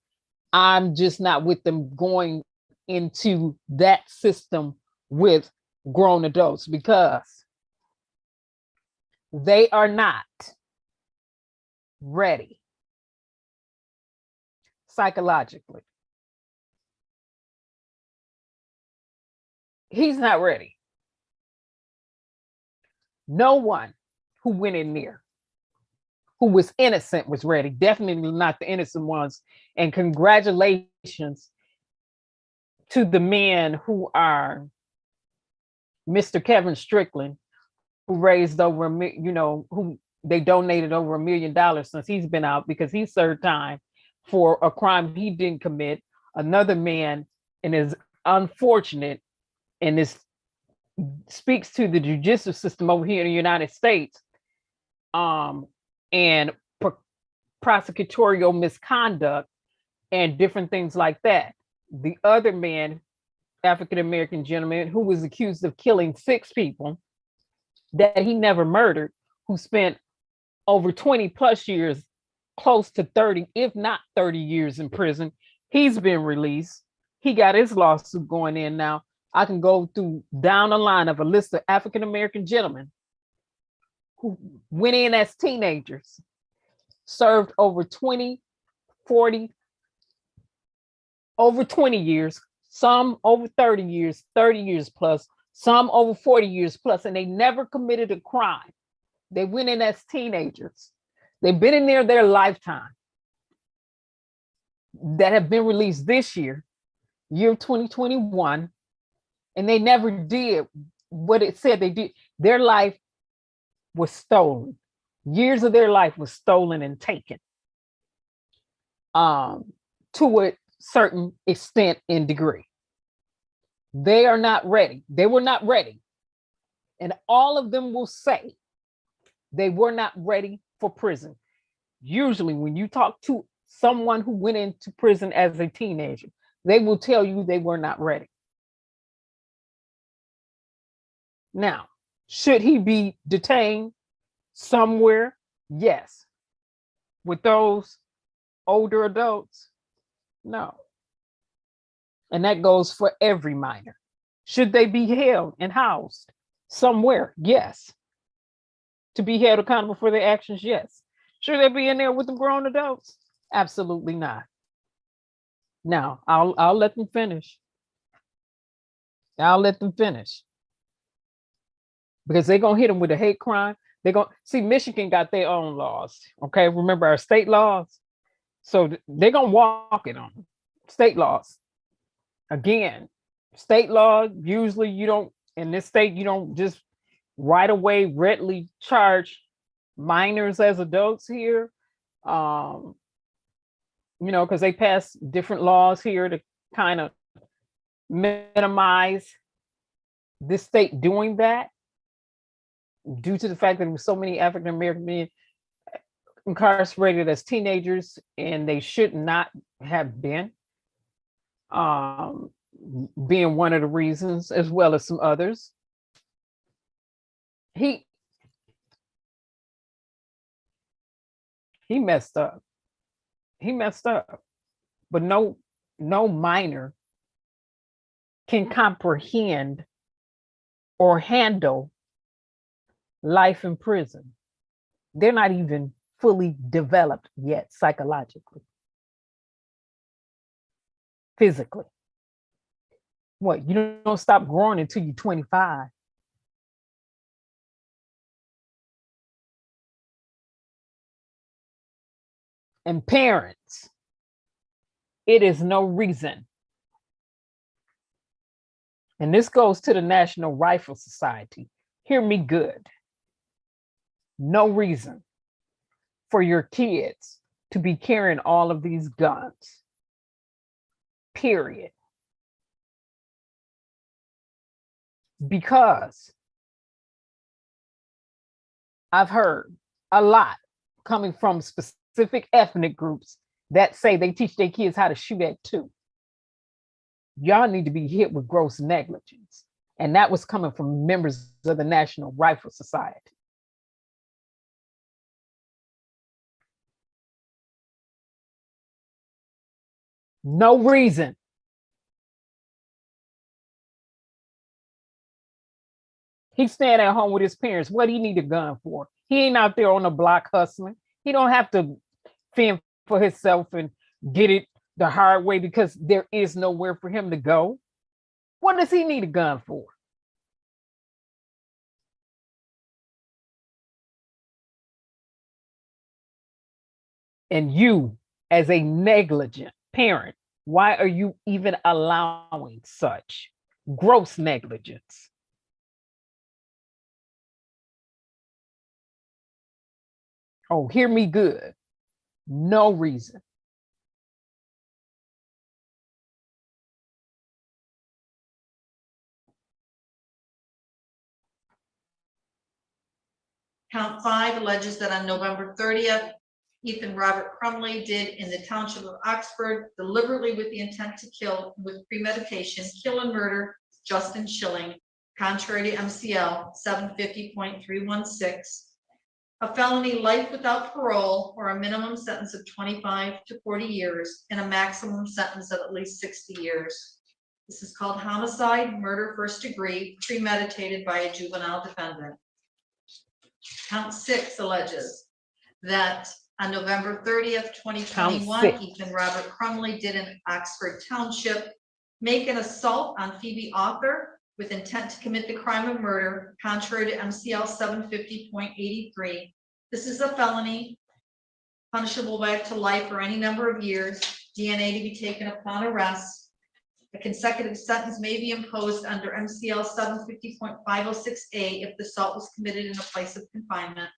I'm just not with them going into that system with grown adults because they are not ready psychologically. He's not ready. No one who went in there who was innocent was ready. Definitely not the innocent ones. And congratulations to the men who are Mr. Kevin Strickland, who raised over, who they donated over $1 million since he's been out because he served time for a crime he didn't commit. Another man, and is unfortunate, and this speaks to the judicial system over here in the United States, and prosecutorial misconduct and different things like that. The other man, African-American gentleman, who was accused of killing 6 people that he never murdered, who spent over 20 plus years, close to 30, if not 30 years in prison. He's been released. He got his lawsuit going in now. I can go through down the line of a list of African-American gentlemen who went in as teenagers, served over 20, 40, over 20 years, some over 30 years plus, some over 40 years plus, and they never committed a crime. They went in as teenagers. They've been in there their lifetime, that have been released this year 2021, and they never did what it said they did. Their life was stolen. Years of their life was stolen and taken to a certain extent and degree. They are not ready. They were not ready. And all of them will say they were not ready for prison. Usually when you talk to someone who went into prison as a teenager, they will tell you they were not ready. Now, should he be detained somewhere? Yes. With those older adults? No. And that goes for every minor. Should they be held and housed somewhere? Yes. To be held accountable for their actions? Yes. Should they be in there with the grown adults? Absolutely not. Now, I'll let them finish. I'll let them finish. Because they're going to hit them with a hate crime. They're going to see, Michigan got their own laws. Okay. Remember our state laws? So they're going to walk it on them. State laws. Again, state law, usually you don't, in this state, you don't just right away readily charge minors as adults here. Because they pass different laws here to kind of minimize this state doing that, due to the fact that there were so many African-American men incarcerated as teenagers, and they should not have been, being one of the reasons, as well as some others. He messed up. He messed up. But no minor can comprehend or handle life in prison. They're not even fully developed yet psychologically, physically. What, you don't stop growing until you're 25. And parents, it is no reason. And this goes to the National Rifle Society. Hear me good. No reason for your kids to be carrying all of these guns. Period. Because I've heard a lot coming from specific ethnic groups that say they teach their kids how to shoot at 2. Y'all need to be hit with gross negligence. And that was coming from members of the National Rifle Society. No reason. He's staying at home with his parents. What do he need a gun for? He ain't out there on the block hustling. He don't have to fend for himself and get it the hard way because there is nowhere for him to go. What does he need a gun for? And you, as a negligent parent, why are you even allowing such gross negligence? Oh, hear me good. No reason. Count 5 alleges that on November 30th, Ethan Robert Crumley did in the township of Oxford, deliberately with the intent to kill with premeditation, kill and murder Justin Schilling, contrary to MCL 750.316. A felony life without parole or a minimum sentence of 25 to 40 years and a maximum sentence of at least 60 years. This is called homicide, murder first degree, premeditated by a juvenile defendant. Count 6 alleges that on November 30th, 2021, Ethan Robert Crumley did in Oxford Township make an assault on Phoebe Author with intent to commit the crime of murder, contrary to MCL 750.83. This is a felony, punishable by up to life or any number of years, DNA to be taken upon arrest. A consecutive sentence may be imposed under MCL 750.506A if the assault was committed in a place of confinement.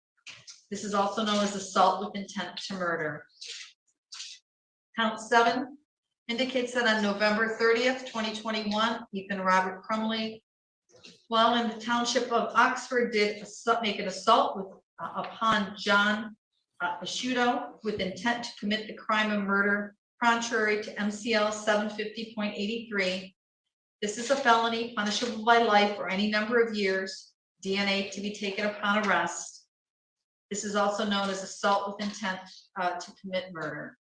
This is also known as assault with intent to murder. Count 7 indicates that on November 30th, 2021, Ethan Robert Crumley, while in the township of Oxford, did make an assault upon John Asciutto with intent to commit the crime of murder, contrary to MCL 750.83. This is a felony punishable by life or any number of years, DNA to be taken upon arrest. This is also known as assault with intent to commit murder.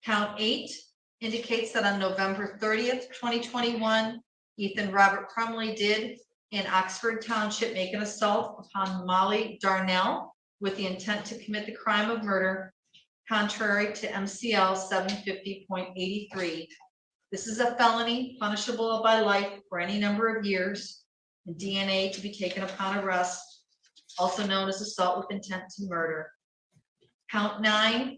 Count 8 indicates that on November 30th, 2021, Ethan Robert Crumley did in Oxford Township make an assault upon Molly Darnell with the intent to commit the crime of murder, contrary to MCL 750.83. This is a felony punishable by life for any number of years and DNA to be taken upon arrest, also known as assault with intent to murder. Count 9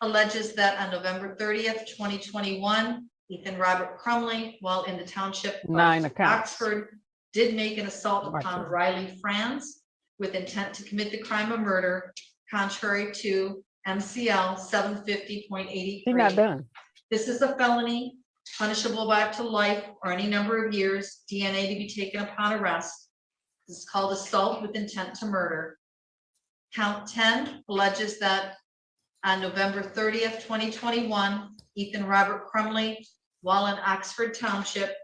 alleges that on November 30th, 2021, Ethan Robert Crumley, while in the township of Oxford, did make an assault upon Riley Franz with intent to commit the crime of murder, contrary to MCL 750.83. You're not done. This is a felony punishable by up to life or any number of years, DNA to be taken upon arrest. This is called assault with intent to murder. Count 10 alleges that on November 30th, 2021, Ethan Robert Crumley, while in Oxford Township,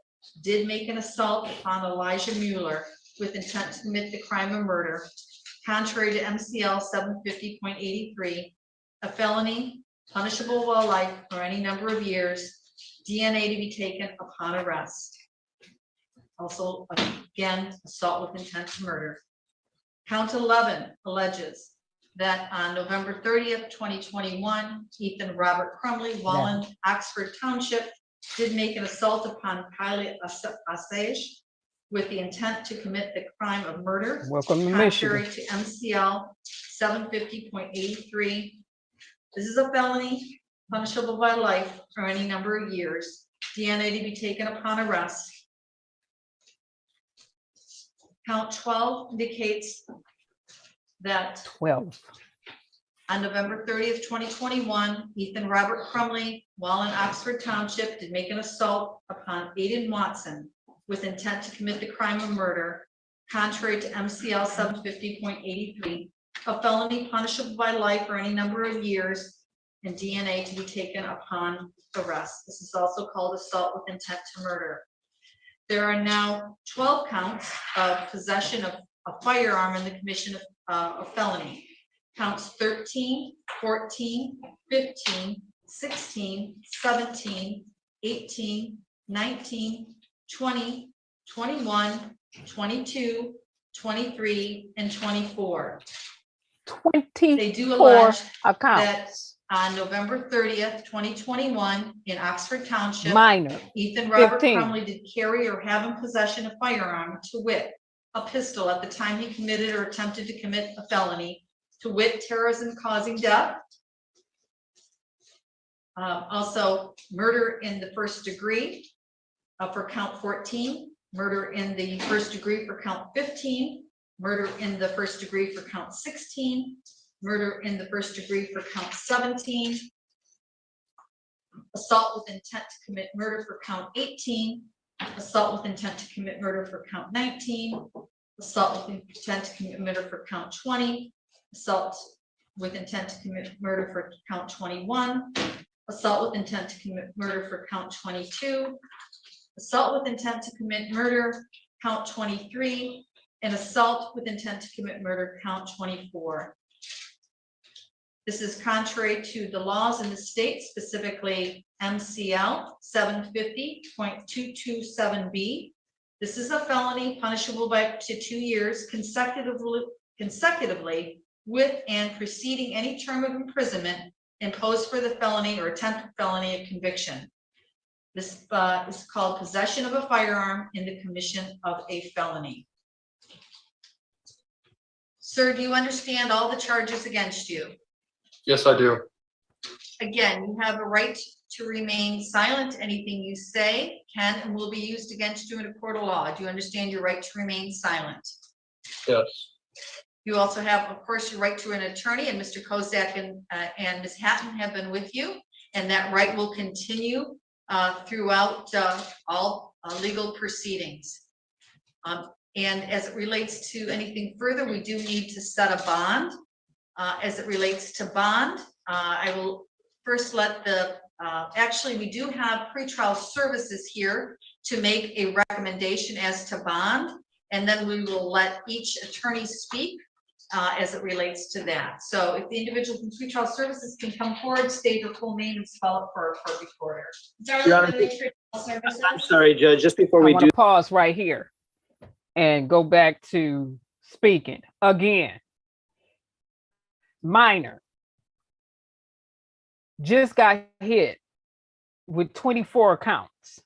did make an assault upon Elijah Mueller with intent to commit the crime of murder, contrary to MCL 750.83, a felony punishable by life or any number of years, DNA to be taken upon arrest. Also, again, assault with intent to murder. Count 11 alleges that on November 30th, 2021, Ethan Robert Crumley, while in Oxford Township, did make an assault upon Kylie Assange with the intent to commit the crime of murder, contrary to MCL 750.83. This is a felony punishable by life for any number of years, DNA to be taken upon arrest. Count 12 indicates that on November 30th, 2021, Ethan Robert Crumley, while in Oxford Township, did make an assault upon Aiden Watson with intent to commit the crime of murder, contrary to MCL 750.83. a felony punishable by life or any number of years, and DNA to be taken upon arrest. This is also called assault with intent to murder. There are now 12 counts of possession of a firearm in the commission of a felony. Counts 13, 14, 15, 16, 17, 18, 19, 20, 21, 22, 23, and 24. 24 They do allege that accounts. on November 30th, 2021, in Oxford Township, Minor. Ethan Robert 15. Crumley did carry or have in possession a firearm, to wit, a pistol at the time he committed or attempted to commit a felony, to wit, terrorism causing death. Also, murder in the first degree for count 14, murder in the first degree for count 15, murder in the first degree for count 16, murder in the first degree for count 17, assault with intent to commit murder for count 18, assault with intent to commit murder for count 19, assault with intent to commit murder for count 20, assault with intent to commit murder for count 21, assault with intent to commit murder for count 22, assault with intent to commit murder count 23, and assault with intent to commit murder count 24. This is contrary to the laws in the state, specifically MCL 750.227B. This is a felony punishable by up to 2 years consecutively with and preceding any term of imprisonment imposed for the felony or attempted felony of conviction. This is called possession of a firearm in the commission of a felony. Sir, do you understand all the charges against you? Yes, I do. Again, you have a right to remain silent. Anything you say can and will be used against you in a court of law. Do you understand your right to remain silent? Yes. You also have, of course, your right to an attorney, and Mr. Kozak and Ms. Hatton have been with you, and that right will continue throughout all legal proceedings. And as it relates to anything further, we do need to set a bond. As it relates to bond, I will first let the, actually we do have pretrial services here to make a recommendation as to bond, and then we will let each attorney speak as it relates to that. So if the individual from pretrial services can come forward, state their full name and spell it for our court recorder. I'm sorry, Judge, just before I we want do. to pause right here and go back to speaking again. Minor just got hit with 24 counts.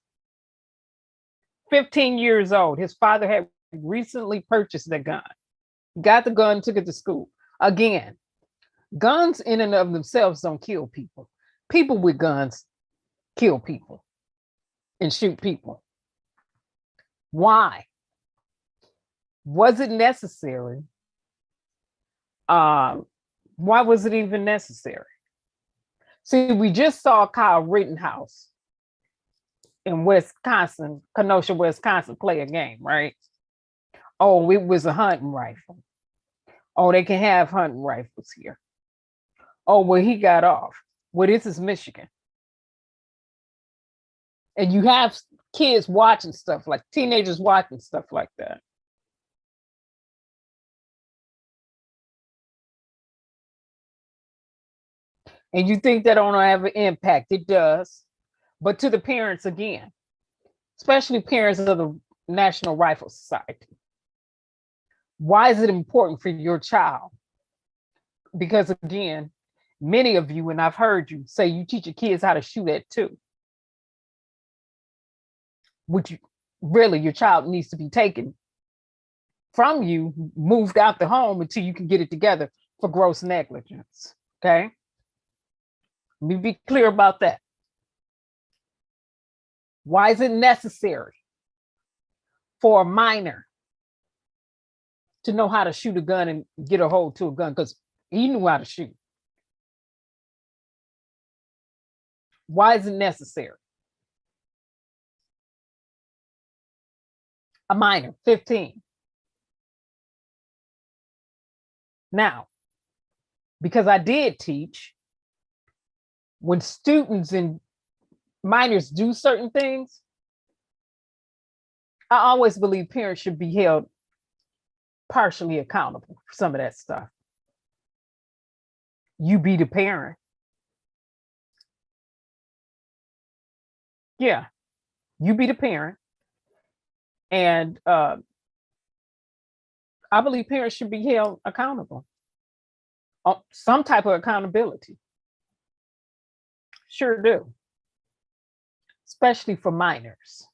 15 years old. His father had recently purchased a gun. Got the gun, took it to school. Again, guns in and of themselves don't kill people. People with guns kill people and shoot people. Why? Was it necessary? Why was it even necessary? See, we just saw Kyle Rittenhouse in Wisconsin, Kenosha, Wisconsin, play a game, right? Oh, it was a hunting rifle. Oh, they can have hunting rifles here. Oh, well, he got off. Well, this is Michigan. And you have kids watching stuff, like teenagers watching stuff like that. And you think that don't have an impact. It does. But to the parents again, especially parents of the National Rifle Society, why is it important for your child? Because again, many of you, and I've heard you say you teach your kids how to shoot at 2. Which really your child needs to be taken from you, moved out the home until you can get it together for gross negligence. Okay? Let me be clear about that. Why is it necessary for a minor to know how to shoot a gun and get a hold to a gun? Because he knew how to shoot. Why is it necessary? A minor, 15. Now, because I did teach, when students and minors do certain things, I always believe parents should be held partially accountable for some of that stuff. You be the parent. Yeah, you be the parent. And I believe parents should be held accountable. Some type of accountability. Sure do. Especially for minors.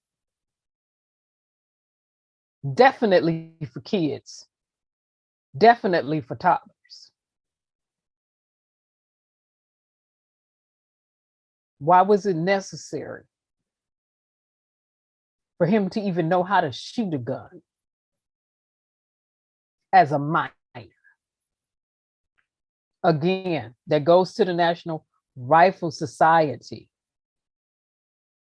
Definitely for kids. Definitely for toddlers. Why was it necessary for him to even know how to shoot a gun as a minor? Again, that goes to the National Rifle Society,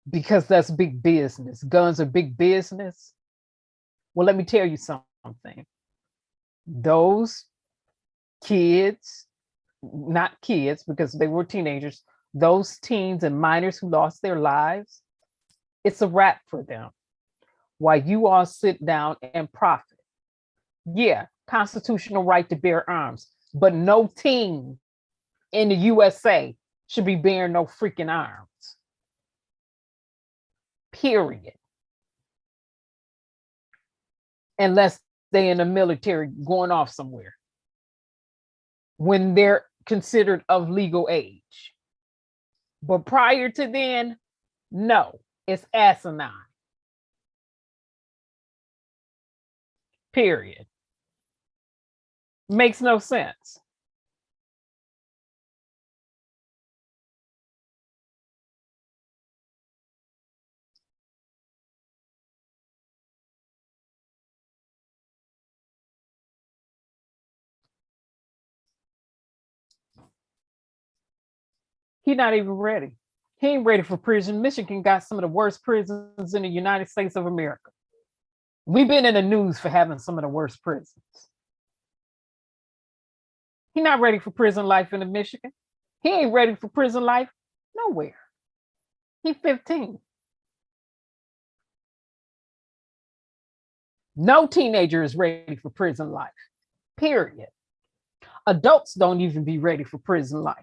because that's big business. Guns are big business. Well, let me tell you something. Those kids, not kids because they were teenagers, those teens and minors who lost their lives, it's a wrap for them. While you all sit down and profit. Yeah, constitutional right to bear arms, but no teen in the USA should be bearing no freaking arms. Period. Unless they're in the military going off somewhere, when they're considered of legal age. But prior to then, no, it's asinine. Period. Makes no sense. He's not even ready. He ain't ready for prison. Michigan got some of the worst prisons in the United States of America. We've been in the news for having some of the worst prisons. He's not ready for prison life in Michigan. He ain't ready for prison life nowhere. He's 15. No teenager is ready for prison life, period. Adults don't even be ready for prison life.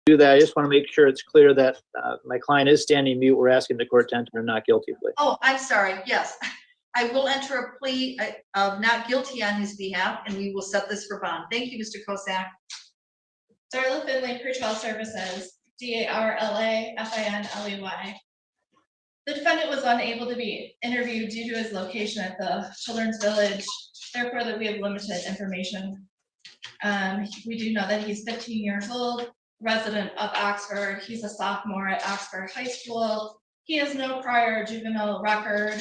Do that. I just want to make sure it's clear that my client is standing mute. We're asking the court to enter a not guilty plea. Oh, I'm sorry. Yes, I will enter a plea of not guilty on his behalf, and we will set this for bond. Thank you, Mr. Kosak. Darla Finley, Pretrial Services, DARLA-FINLEY. The defendant was unable to be interviewed due to his location at the Children's Village, therefore that we have limited information. We do know that he's 15 years old, resident of Oxford. He's a sophomore at Oxford High School. He has no prior juvenile record,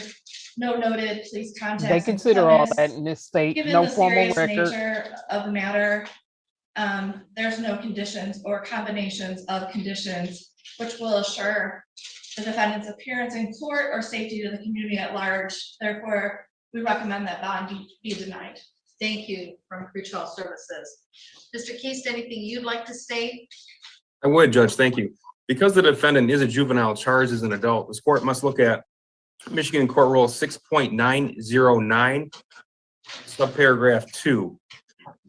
no noted police contacts. They consider all that in this state. Given no the formal serious record. nature of the matter, there's no conditions or combinations of conditions which will assure the defendant's appearance in court or safety to the community at large. Therefore, we recommend that bond be denied. Thank you from Pretrial Services. Mr. Keast, anything you'd like to state? I would, Judge, thank you. Because the defendant is a juvenile charged as an adult, this court must look at Michigan Court Rule 6.909, subparagraph 2.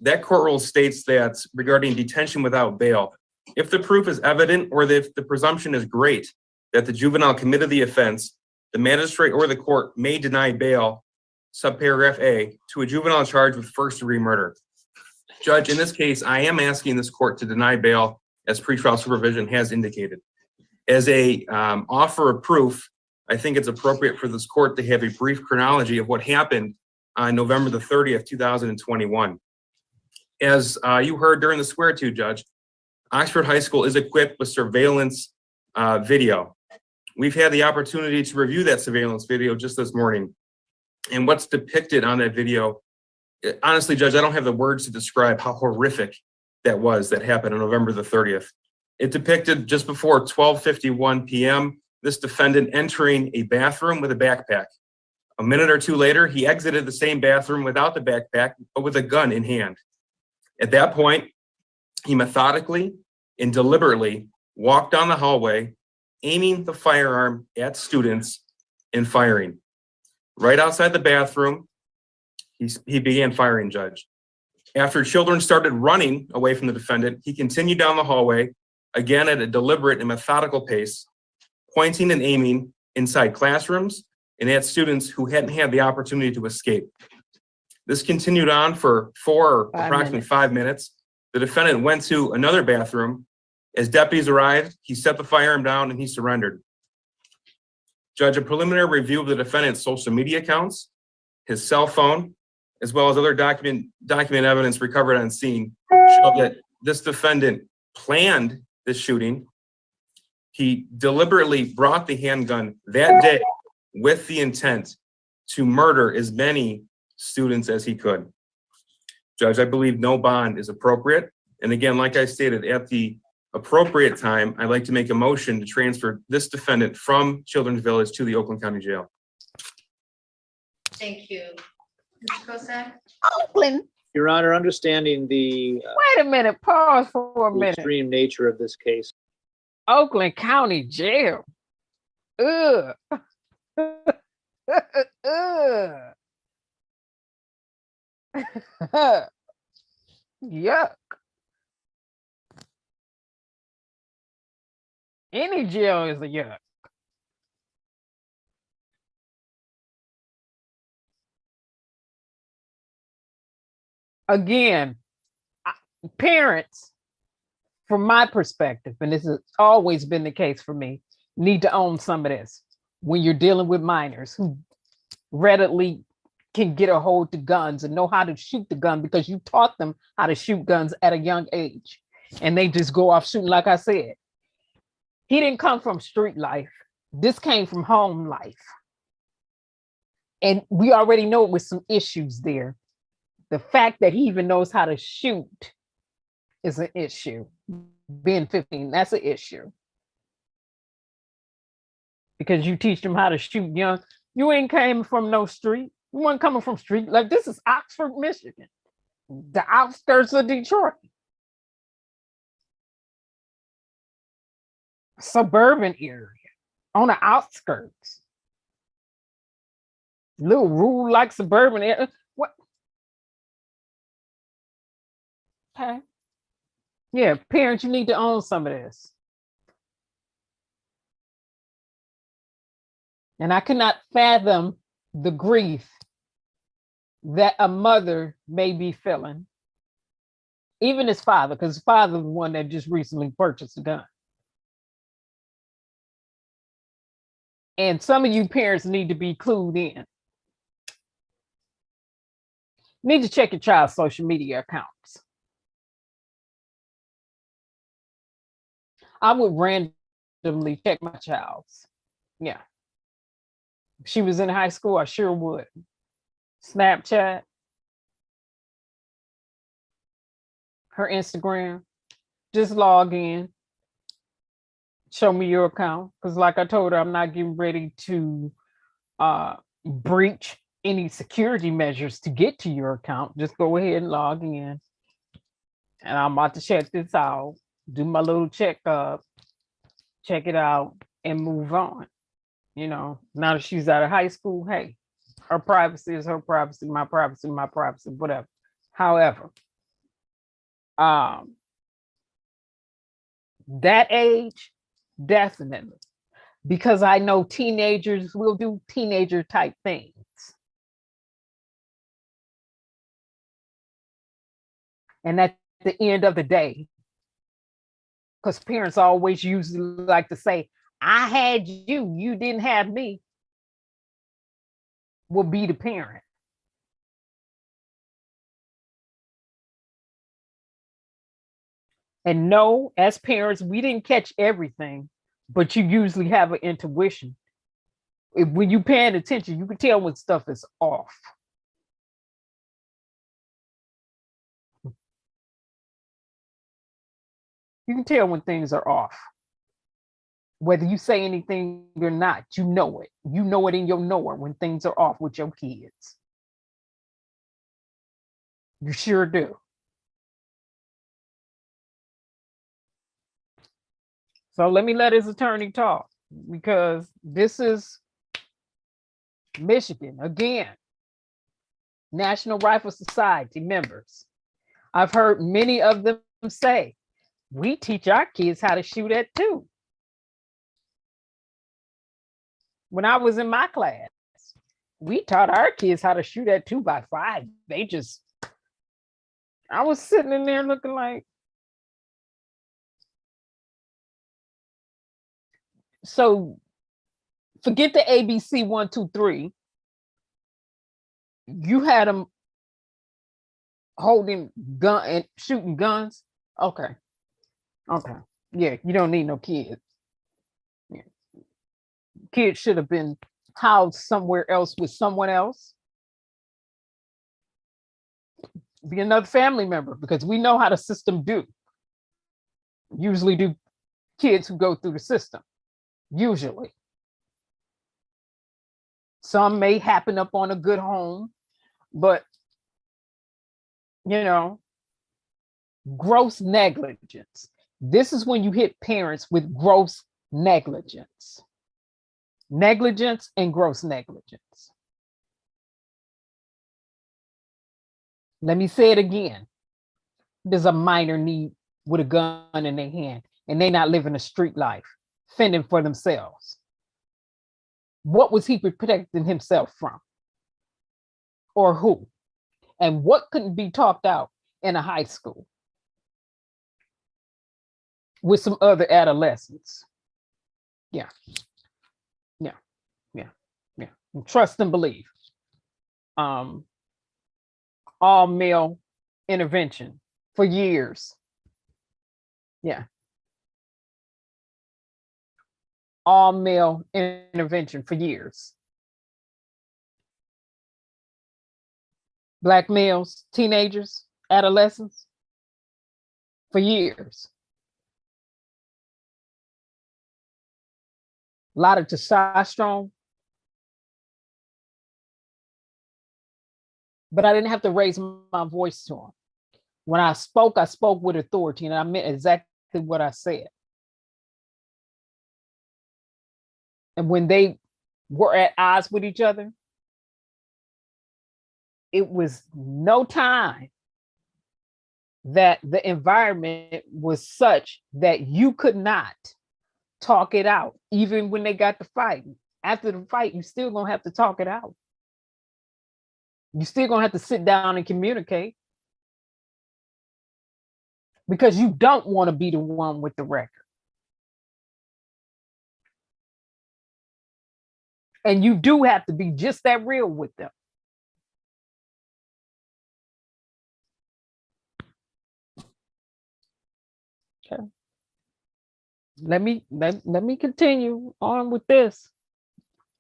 That court rule states that regarding detention without bail, if the proof is evident or if the presumption is great that the juvenile committed the offense, the magistrate or the court may deny bail, subparagraph A, to a juvenile charged with first-degree murder. Judge, in this case, I am asking this court to deny bail as pretrial supervision has indicated. As a offer of proof, I think it's appropriate for this court to have a brief chronology of what happened on November the 30th, 2021. As you heard during the swear-to, Judge, Oxford High School is equipped with surveillance video. We've had the opportunity to review that surveillance video just this morning. And what's depicted on that video, honestly, Judge, I don't have the words to describe how horrific that happened on November the 30th. It depicted just before 12:51 p.m., this defendant entering a bathroom with a backpack. A minute or two later, he exited the same bathroom without the backpack, but with a gun in hand. At that point, he methodically and deliberately walked down the hallway, aiming the firearm at students and firing. Right outside the bathroom, he began firing, Judge. After children started running away from the defendant, he continued down the hallway, again at a deliberate and methodical pace, pointing and aiming inside classrooms and at students who hadn't had the opportunity to escape. This continued on for approximately 5 minutes. The defendant went to another bathroom. As deputies arrived, he set the firearm down and he surrendered. Judge, a preliminary review of the defendant's social media accounts, his cell phone, as well as other document evidence recovered on scene showed that this defendant planned this shooting. He deliberately brought the handgun that day with the intent to murder as many students as he could. Judge, I believe no bond is appropriate. And again, like I stated, at the appropriate time, I'd like to make a motion to transfer this defendant from Children's Village to the Oakland County Jail. Thank you. Mr. Kosak? Oakland. Your Honor, understanding the Wait a minute. Pause for a minute. extreme nature of this case. Oakland County Jail. Ugh. Ugh. Yuck. Any jail is a yuck. Again, parents, from my perspective, and this has always been the case for me, need to own some of this when you're dealing with minors who readily can get a hold to guns and know how to shoot the gun because you taught them how to shoot guns at a young age. And they just go off shooting, like I said. He didn't come from street life. This came from home life. And we already know it was some issues there. The fact that he even knows how to shoot is an issue. Being 15, that's an issue. Because you teach them how to shoot young. You ain't came from no street. You weren't coming from street. Like, this is Oxford, Michigan, the outskirts of Detroit. Suburban area on the outskirts. Little rural like suburban area. What? Okay. Yeah, parents, you need to own some of this. And I cannot fathom the grief that a mother may be feeling. Even his father, because his father was the one that just recently purchased a gun. And some of you parents need to be clued in. Need to check your child's social media accounts. I would randomly check my child's. Yeah. If she was in high school, I sure would. Snapchat, her Instagram, just log in. Show me your account. Because like I told her, I'm not getting ready to breach any security measures to get to your account. Just go ahead and log in. And I'm about to check this out, do my little checkup, check it out, and move on. You know, now that she's out of high school, hey, her privacy is her privacy, my privacy, my privacy, whatever. However, that age, definitely, because I know teenagers will do teenager type things. And at the end of the day, because parents always usually like to say, I had you, you didn't have me, will be the parent. And no, as parents, we didn't catch everything, but you usually have an intuition. When you're paying attention, you can tell when stuff is off. You can tell when things are off. Whether you say anything or not, you know it. You know it in your knower when things are off with your kids. You sure do. So let me let his attorney talk, because this is Michigan. Again, National Rifle Society members. I've heard many of them say, we teach our kids how to shoot at 2. When I was in my class, we taught our kids how to shoot at 2 by 5. I was sitting in there looking like, so forget the ABC 1, 2, 3. You had them holding gun and shooting guns. Okay. Yeah, you don't need no kids. Yeah. Kids should have been housed somewhere else with someone else. Be another family member, because we know how the system do. Usually do kids who go through the system. Usually. Some may happen up on a good home, but gross negligence. This is when you hit parents with gross negligence. Negligence and gross negligence. Let me say it again. There's a minor need with a gun in their hand, and they not living a street life, fending for themselves. What was he protecting himself from? Or who? And what couldn't be talked out in a high school with some other adolescents? Yeah. Trust and believe. All male intervention for years. Yeah. All male intervention for years. Black males, teenagers, adolescents, for years. A lot of testosterone. But I didn't have to raise my voice to him. When I spoke with authority, and I meant exactly what I said. And when they were at odds with each other, it was no time that the environment was such that you could not talk it out, even when they got to fighting. After the fight, you still gonna have to talk it out. You still gonna have to sit down and communicate, because you don't want to be the one with the record. And you do have to be just that real with them. Okay. Let me continue on with this.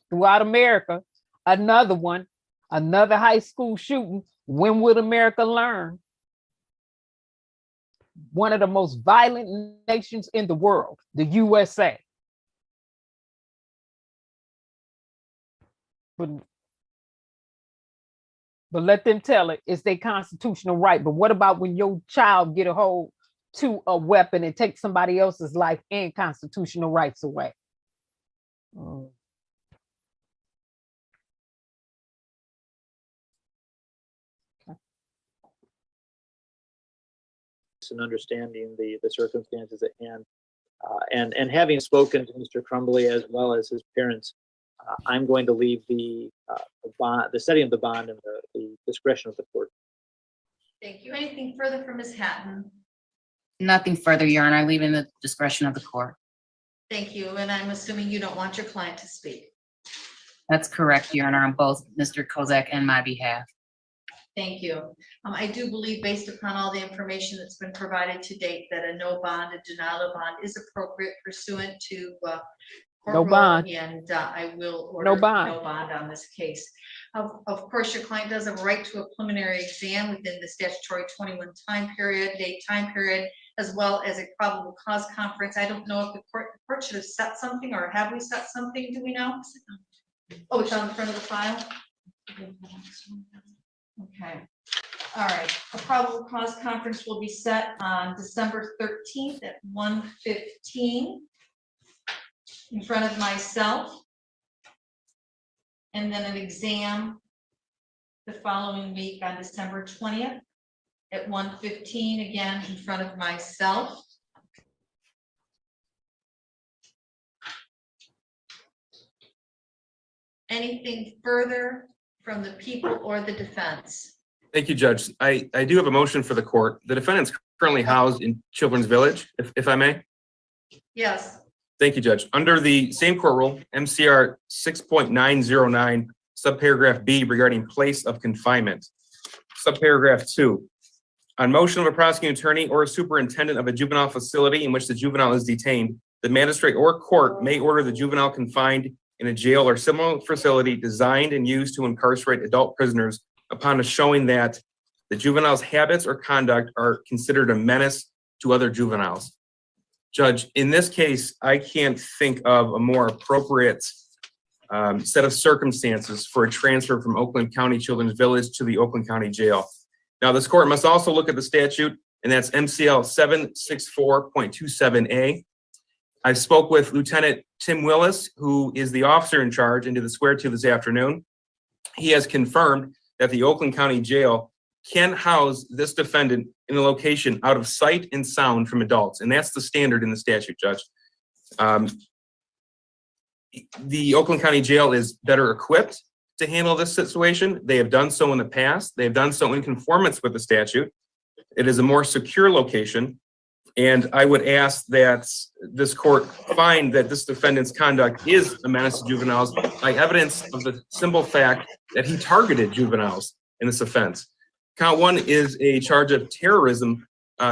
Throughout America, another high school shooting. When would America learn? One of the most violent nations in the world, the USA. But let them tell it, it's their constitutional right. But what about when your child get a hold to a weapon and take somebody else's life and constitutional rights away? And understanding the circumstances at hand, and having spoken to Mr. Crumbly as well as his parents, I'm going to leave the bond, the setting of the bond, and the discretion of the court. Thank you. Anything further from Ms. Hatton? Nothing further, Your Honor. I leave in the discretion of the court. Thank you. And I'm assuming you don't want your client to speak. That's correct, Your Honor, on both Mr. Kozak and my behalf. Thank you. I do believe, based upon all the information that's been provided to date, that a no bond, a denial of bond is appropriate pursuant to no bond. And I will order no bond on this case. Of course, your client does have a right to a preliminary exam within the statutory 21 time period, as well as a probable cause conference. I don't know if the court should have set something, or have we set something? Do we know? Oh, it's on the front of the file. Okay. All right. A probable cause conference will be set on December 13th at 1:15 in front of myself, and then an exam the following week on December 20th at 1:15 again in front of myself. Anything further from the people or the defense? Thank you, Judge. I do have a motion for the court. The defendant's currently housed in Children's Village, if I may. Yes. Thank you, Judge. Under the same court rule, MCR 6.909, subparagraph B regarding place of confinement. Subparagraph 2. On motion of a prosecuting attorney or a superintendent of a juvenile facility in which the juvenile is detained, the magistrate or court may order the juvenile confined in a jail or similar facility designed and used to incarcerate adult prisoners upon a showing that the juvenile's habits or conduct are considered a menace to other juveniles. Judge, in this case, I can't think of a more appropriate set of circumstances for a transfer from Oakland County Children's Village to the Oakland County Jail. Now, this court must also look at the statute, and that's MCL 764.27A. I spoke with Lieutenant Tim Willis, who is the officer in charge, and did the swear to this afternoon. He has confirmed that the Oakland County Jail can house this defendant in a location out of sight and sound from adults, and that's the standard in the statute, Judge. The Oakland County Jail is better equipped to handle this situation. They have done so in the past. They have done so in conformance with the statute. It is a more secure location. And I would ask that this court find that this defendant's conduct is a menace to juveniles by evidence of the simple fact that he targeted juveniles in this offense. Count 1 is a charge of terrorism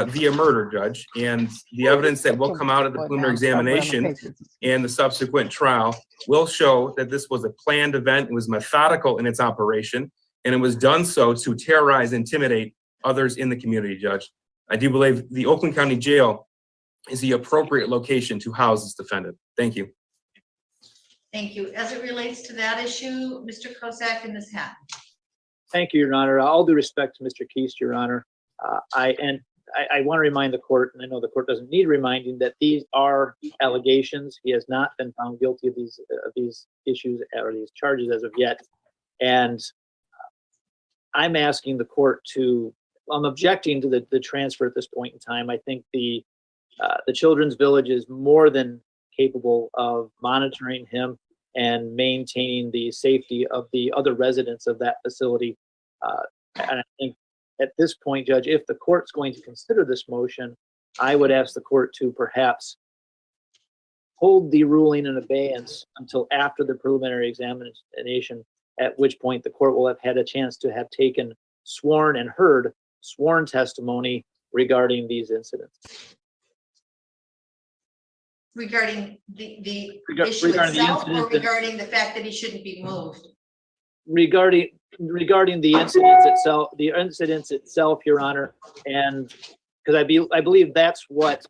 via murder, Judge, and the evidence that will come out of the preliminary examination and the subsequent trial will show that this was a planned event. It was methodical in its operation, and it was done so to terrorize, intimidate others in the community, Judge. I do believe the Oakland County Jail is the appropriate location to house this defendant. Thank you. Thank you. As it relates to that issue, Mr. Kozak and Ms. Hatton. Thank you, Your Honor. All due respect to Mr. Keast, Your Honor. I want to remind the court, and I know the court doesn't need reminding, that these are allegations. He has not been found guilty of these issues or these charges as of yet. And I'm asking the court to, I'm objecting to the transfer at this point in time. I think the Children's Village is more than capable of monitoring him and maintaining the safety of the other residents of that facility. And I think at this point, Judge, if the court's going to consider this motion, I would ask the court to perhaps hold the ruling in abeyance until after the preliminary examination, at which point the court will have had a chance to have taken sworn and heard sworn testimony regarding these incidents. Regarding the issue itself, or regarding the fact that he shouldn't be moved? Regarding the incidents itself, Your Honor, and because I believe that's what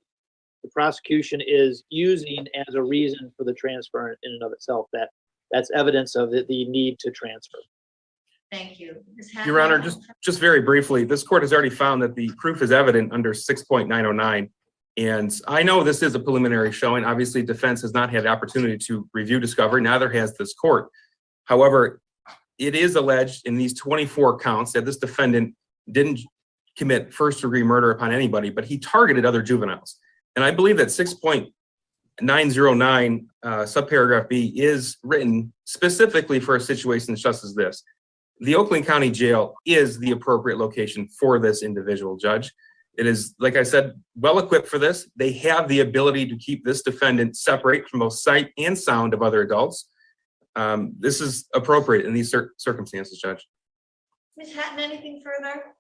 the prosecution is using as a reason for the transfer in and of itself. That's evidence of the need to transfer. Thank you. Your Honor, just very briefly, this court has already found that the proof is evident under 6.909. And I know this is a preliminary showing. Obviously, defense has not had the opportunity to review discovery, neither has this court. However, it is alleged in these 24 counts that this defendant didn't commit first-degree murder upon anybody, but he targeted other juveniles. And I believe that 6.909 subparagraph B is written specifically for a situation such as this. The Oakland County Jail is the appropriate location for this individual, Judge. It is, like I said, well equipped for this. They have the ability to keep this defendant separate from both sight and sound of other adults. This is appropriate in these circumstances, Judge. Ms. Hatton, anything further?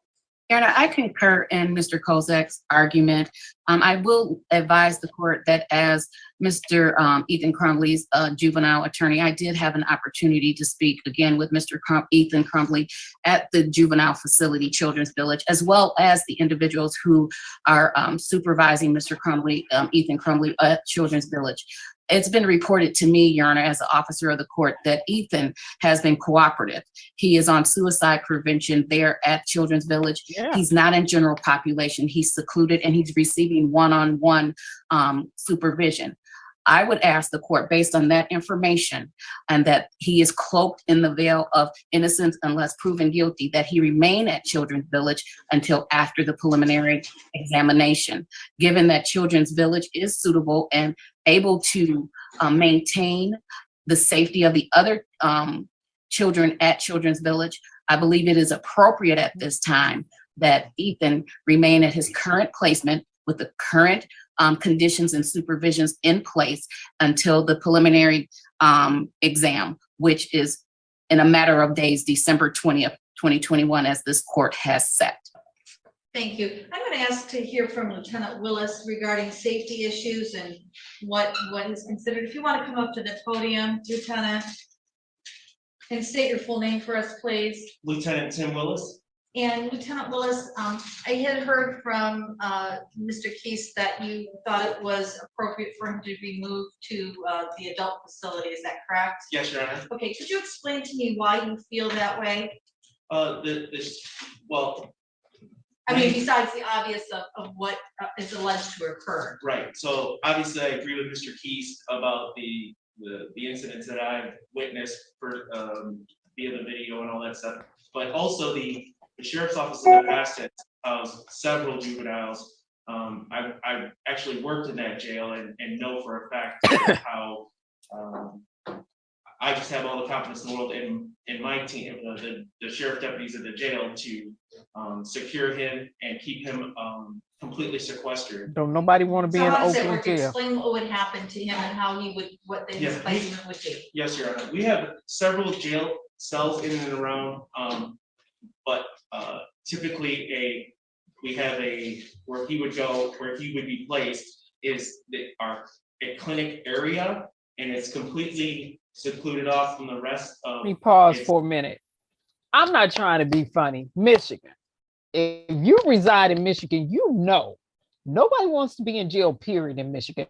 Your Honor, I concur in Mr. Kozak's argument. I will advise the court that as Mr. Ethan Crumbley's juvenile attorney, I did have an opportunity to speak again with Mr. Ethan Crumbley at the juvenile facility, Children's Village, as well as the individuals who are supervising Mr. Crumbley, Ethan Crumbley at Children's Village. It's been reported to me, Your Honor, as an officer of the court, that Ethan has been cooperative. He is on suicide prevention there at Children's Village. Yeah. He's not in general population. He's secluded and he's receiving one-on-one supervision. I would ask the court, based on that information, and that he is cloaked in the veil of innocence unless proven guilty, that he remain at Children's Village until after the preliminary examination. Given that Children's Village is suitable and able to maintain the safety of the other children at Children's Village, I believe it is appropriate at this time that Ethan remain at his current placement with the current conditions and supervisions in place until the preliminary exam, which is in a matter of days, December 20th, 2021, as this court has set. Thank you. I'm going to ask to hear from Lieutenant Willis regarding safety issues and what is considered. If you want to come up to the podium, Lieutenant, and state your full name for us, please. Lieutenant Tim Willis. And Lieutenant Willis, I had heard from Mr. Keese that you thought it was appropriate for him to be moved to the adult facility. Is that correct? Yes, Your Honor. Okay, could you explain to me why you feel that way? Well, I mean, besides the obvious of what is alleged to occur. right. So obviously, I agree with Mr. Keese about the incidents that I've witnessed for via the video and all that stuff. But also the sheriff's office in the past has housed several juveniles. I've actually worked in that jail and know for a fact how I just have all the confidence in the world in my team, the sheriff deputies at the jail, to secure him and keep him completely sequestered. Don't nobody want to be in Oakland jail. Explain what would happen to him and how he would, what his placement would be. Yes, Your Honor. We have several jail cells in and around, but typically we have where he would go, where he would be placed is a clinic area, and it's completely secluded off from the rest of. Let me pause for a minute. I'm not trying to be funny. Michigan. If you reside in Michigan, you know nobody wants to be in jail, period, in Michigan.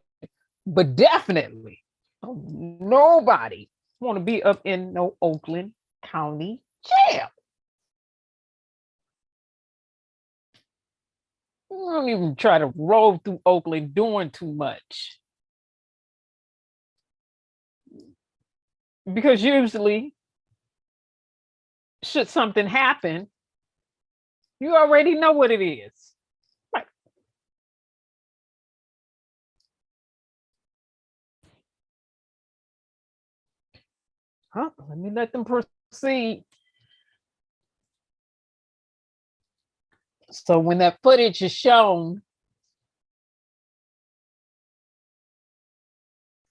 But definitely nobody want to be up in no Oakland County jail. You don't even try to roll through Oakland doing too much. Because usually, should something happen, you already know what it is. Right. Let me let them proceed. So when that footage is shown,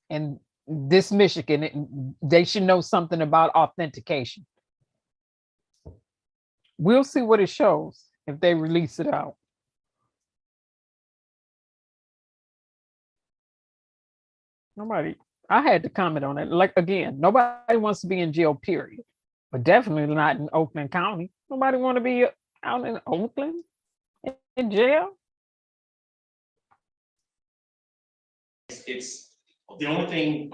and this Michigan, they should know something about authentication. We'll see what it shows if they release it out. I had to comment on it. Like, again, nobody wants to be in jail, period. But definitely not in Oakland County. Nobody want to be out in Oakland in jail. It's the only thing,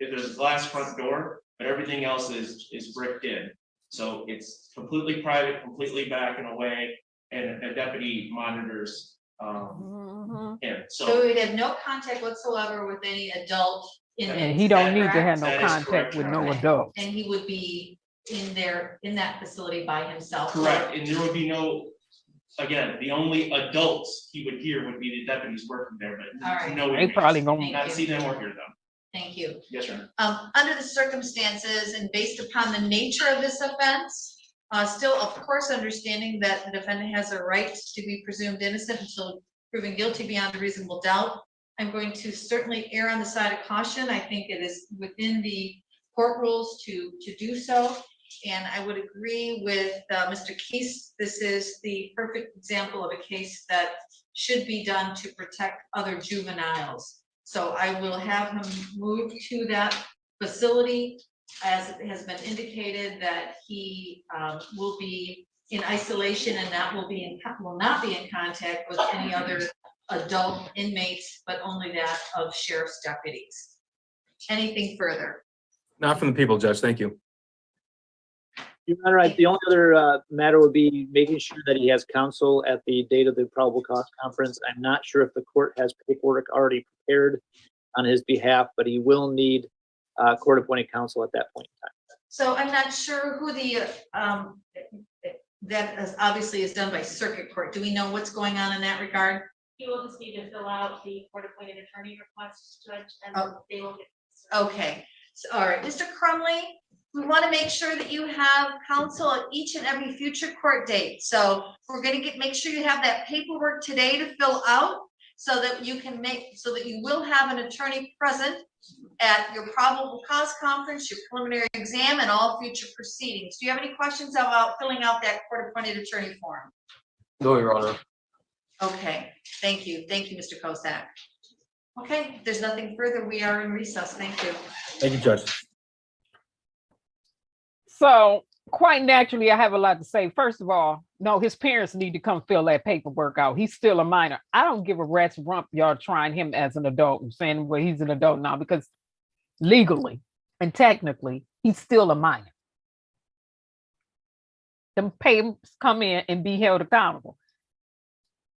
there's a glass front door, but everything else is bricked in. So it's completely private, completely back and away, and a deputy monitors him. So we'd have no contact whatsoever with any adult inmates. And he don't need to have no contact with no adult. And he would be in that facility by himself. Correct, and there would be no, again, the only adults he would hear would be the deputies working there, but all right. No, they probably gonna not see them or hear them. Thank you. Yes, Your Honor. Under the circumstances and based upon the nature of this offense, still, of course, understanding that the defendant has a right to be presumed innocent until proven guilty beyond a reasonable doubt, I'm going to certainly err on the side of caution. I think it is within the court rules to do so. And I would agree with Mr. Keese. This is the perfect example of a case that should be done to protect other juveniles. So I will have him move to that facility, as it has been indicated that he will be in isolation and will not be in contact with any other adult inmates, but only that of sheriff's deputies. Anything further? Not from the people, Judge. Thank you. Your Honor, the only other matter would be making sure that he has counsel at the date of the probable cause conference. I'm not sure if the court has paperwork already prepared on his behalf, but he will need court-appointed counsel at that point in time. So I'm not sure who the, that is obviously is done by circuit court. Do we know what's going on in that regard? He will just need to fill out the court-appointed attorney request, Judge, and they will get. Okay, so, all right, Mr. Crumley, we want to make sure that you have counsel at each and every future court date. So we're going to make sure you have that paperwork today to fill out, so that you can so that you will have an attorney present at your probable cause conference, your preliminary exam, and all future proceedings. Do you have any questions about filling out that court-appointed attorney form? No, Your Honor. Okay, thank you. Thank you, Mr. Kosak. Okay, if there's nothing further, we are in recess. Thank you. Thank you, Judge. So quite naturally, I have a lot to say. First of all, no, his parents need to come fill that paperwork out. He's still a minor. I don't give a rat's rump y'all trying him as an adult and saying, well, he's an adult now, because legally and technically, he's still a minor. Them payments come in and be held accountable.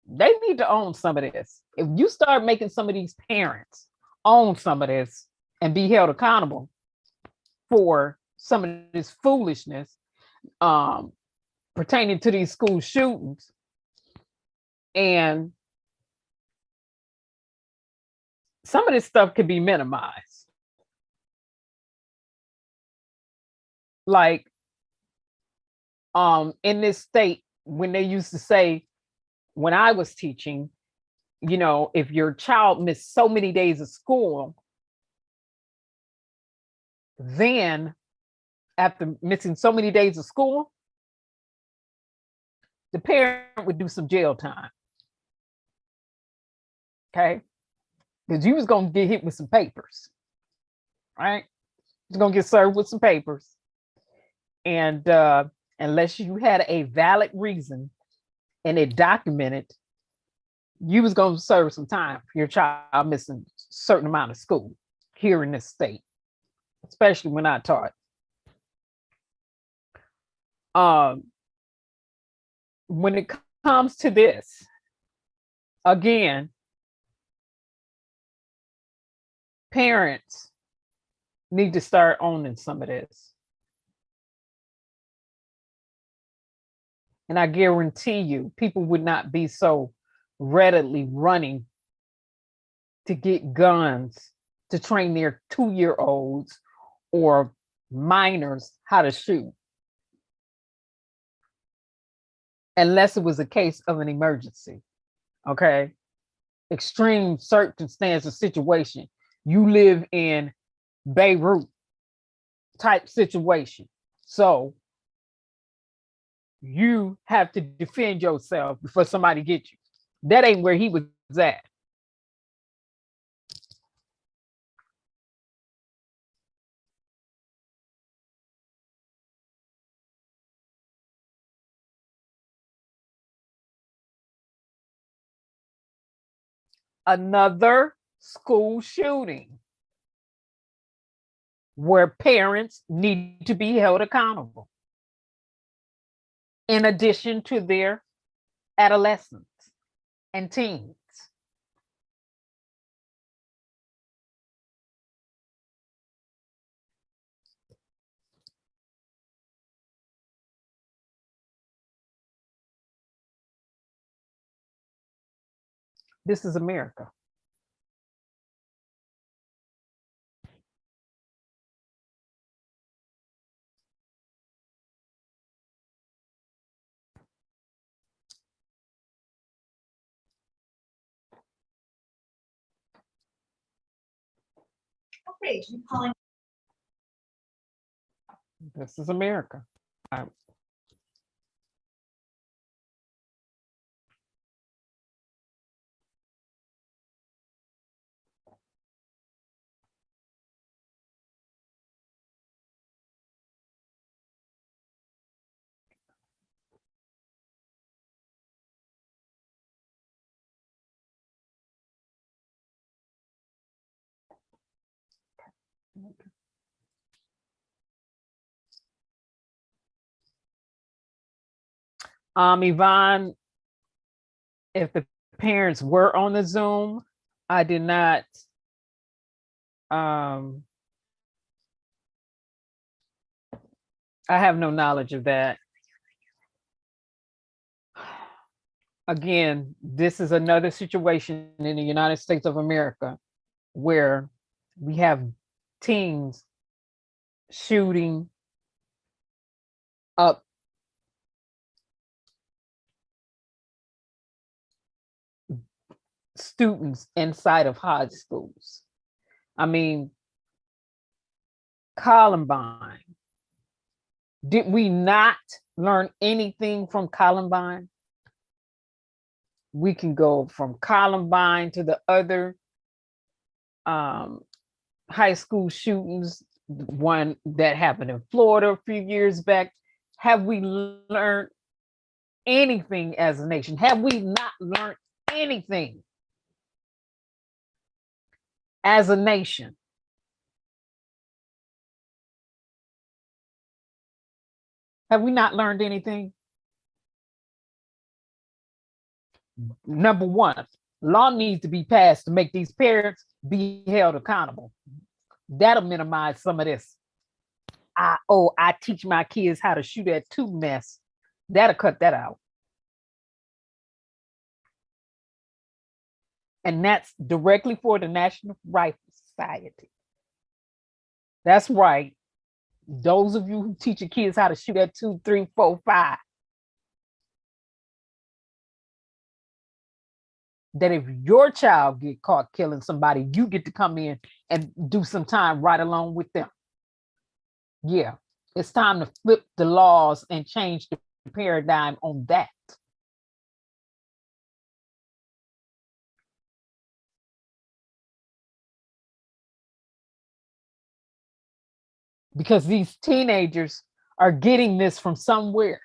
They need to own some of this. If you start making some of these parents own some of this and be held accountable for some of this foolishness pertaining to these school shootings, and some of this stuff could be minimized. Like in this state, when they used to say, when I was teaching, you know, if your child missed so many days of school, then after missing so many days of school, the parent would do some jail time. Okay? Because you was going to get hit with some papers, right? You're going to get served with some papers. And unless you had a valid reason and it documented, you was going to serve some time for your child missing a certain amount of school here in this state, especially when I taught. When it comes to this, again, parents need to start owning some of this. And I guarantee you, people would not be so readily running to get guns to train their 2-year-olds or minors how to shoot, unless it was a case of an emergency. Okay? Extreme circumstance or situation. You live in Beirut type situation. So you have to defend yourself before somebody gets you. That ain't where he was at. Another school shooting where parents need to be held accountable, in addition to their adolescents and teens. This is America. Okay, I'm calling. This is America. Yvonne, if the parents were on the Zoom, I did not I have no knowledge of that. Again, this is another situation in the United States of America where we have teens shooting up students inside of high schools. I mean, Columbine. Did we not learn anything from Columbine? We can go from Columbine to the other high school shootings, one that happened in Florida a few years back. Have we learned anything as a nation? Have we not learned anything as a nation? Have we not learned anything? Number one, law needs to be passed to make these parents be held accountable. That'll minimize some of this. I teach my kids how to shoot at two mess. That'll cut that out. And that's directly for the National Rifle Society. That's right. Those of you who teach your kids how to shoot at 2, 3, 4, 5. That if your child get caught killing somebody, you get to come in and do some time right along with them. Yeah, it's time to flip the laws and change the paradigm on that. Because these teenagers are getting this from somewhere.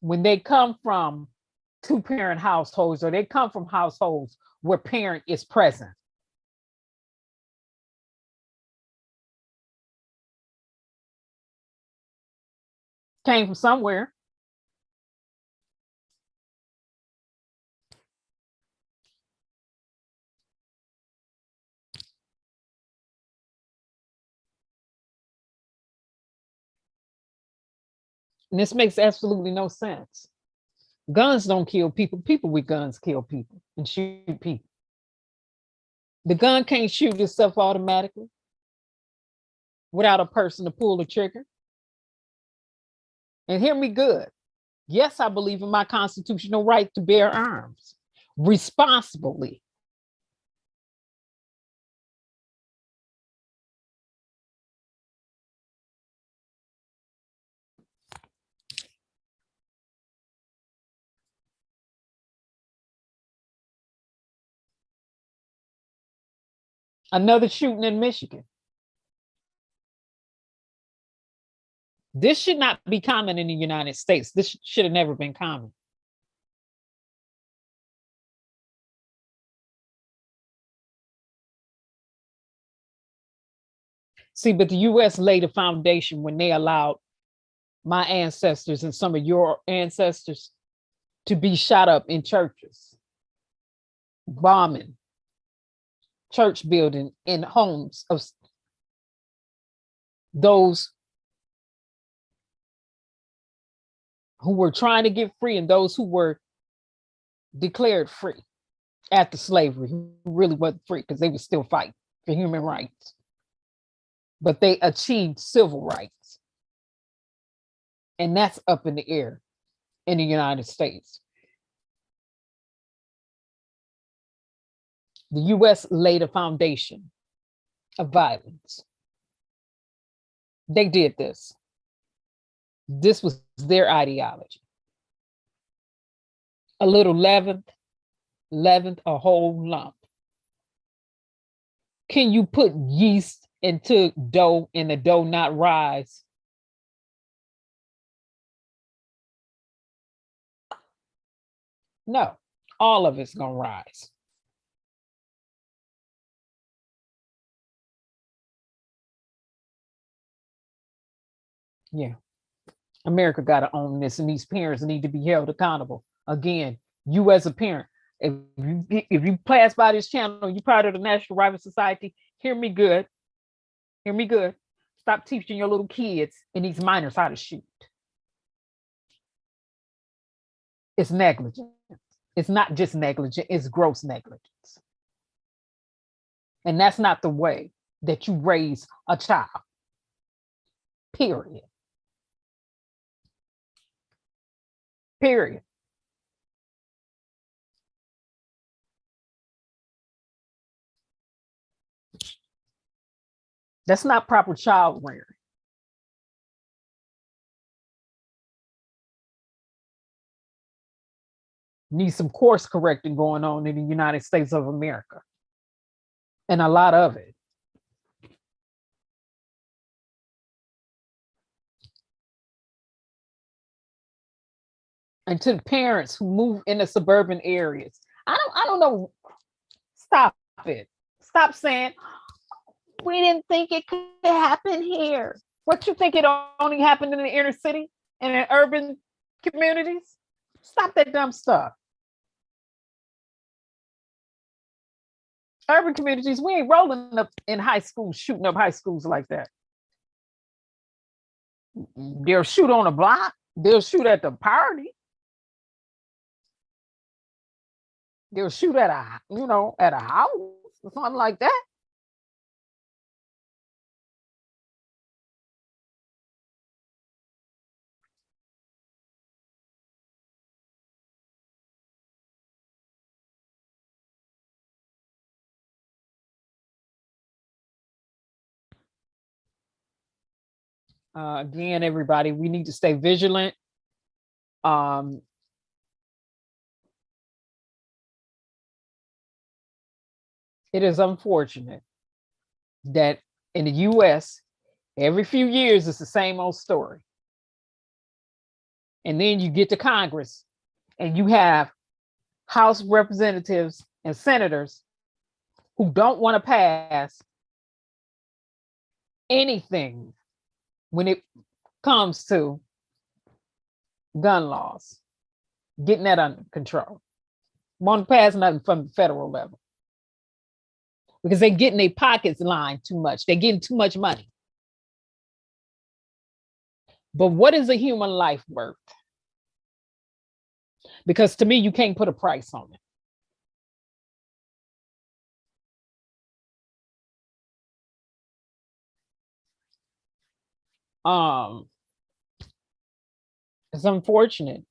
When they come from two-parent households, or they come from households where parent is present. Came from somewhere. And this makes absolutely no sense. Guns don't kill people. People with guns kill people and shoot people. The gun can't shoot itself automatically without a person to pull the trigger. And hear me good. Yes, I believe in my constitutional right to bear arms responsibly. Another shooting in Michigan. This should not be common in the United States. This should have never been common. See, but the US laid a foundation when they allowed my ancestors and some of your ancestors to be shot up in churches, bombing, church building, in homes of those who were trying to get free and those who were declared free after slavery, who really wasn't free because they were still fighting for human rights. But they achieved civil rights. And that's up in the air in the United States. The US laid a foundation of violence. They did this. This was their ideology. A little leavened, a whole lump. Can you put yeast into dough and the dough not rise? No, all of it's gonna rise. Yeah, America got to own this, and these parents need to be held accountable. Again, you as a parent, if you pass by this channel, you're part of the National Rifle Society, hear me good. Hear me good. Stop teaching your little kids and these minors how to shoot. It's negligence. It's not just negligence, it's gross negligence. And that's not the way that you raise a child. Period. Period. That's not proper child rearing. Need some course correcting going on in the United States of America. And a lot of it. And to the parents who move into suburban areas, I don't know. Stop it. Stop saying, we didn't think it could happen here. What, you think it only happened in the inner city and in urban communities? Stop that dumb stuff. Urban communities, we ain't rolling up in high schools, shooting up high schools like that. They'll shoot on a block. They'll shoot at the party. They'll shoot at at a house or something like that. Again, everybody, we need to stay vigilant. It is unfortunate that in the US, every few years it's the same old story. And then you get to Congress and you have House representatives and senators who don't want to pass anything when it comes to gun laws, getting that under control. Want to pass nothing from the federal level because they're getting their pockets lined too much. They're getting too much money. But what is a human life worth? Because to me, you can't put a price on it. It's unfortunate.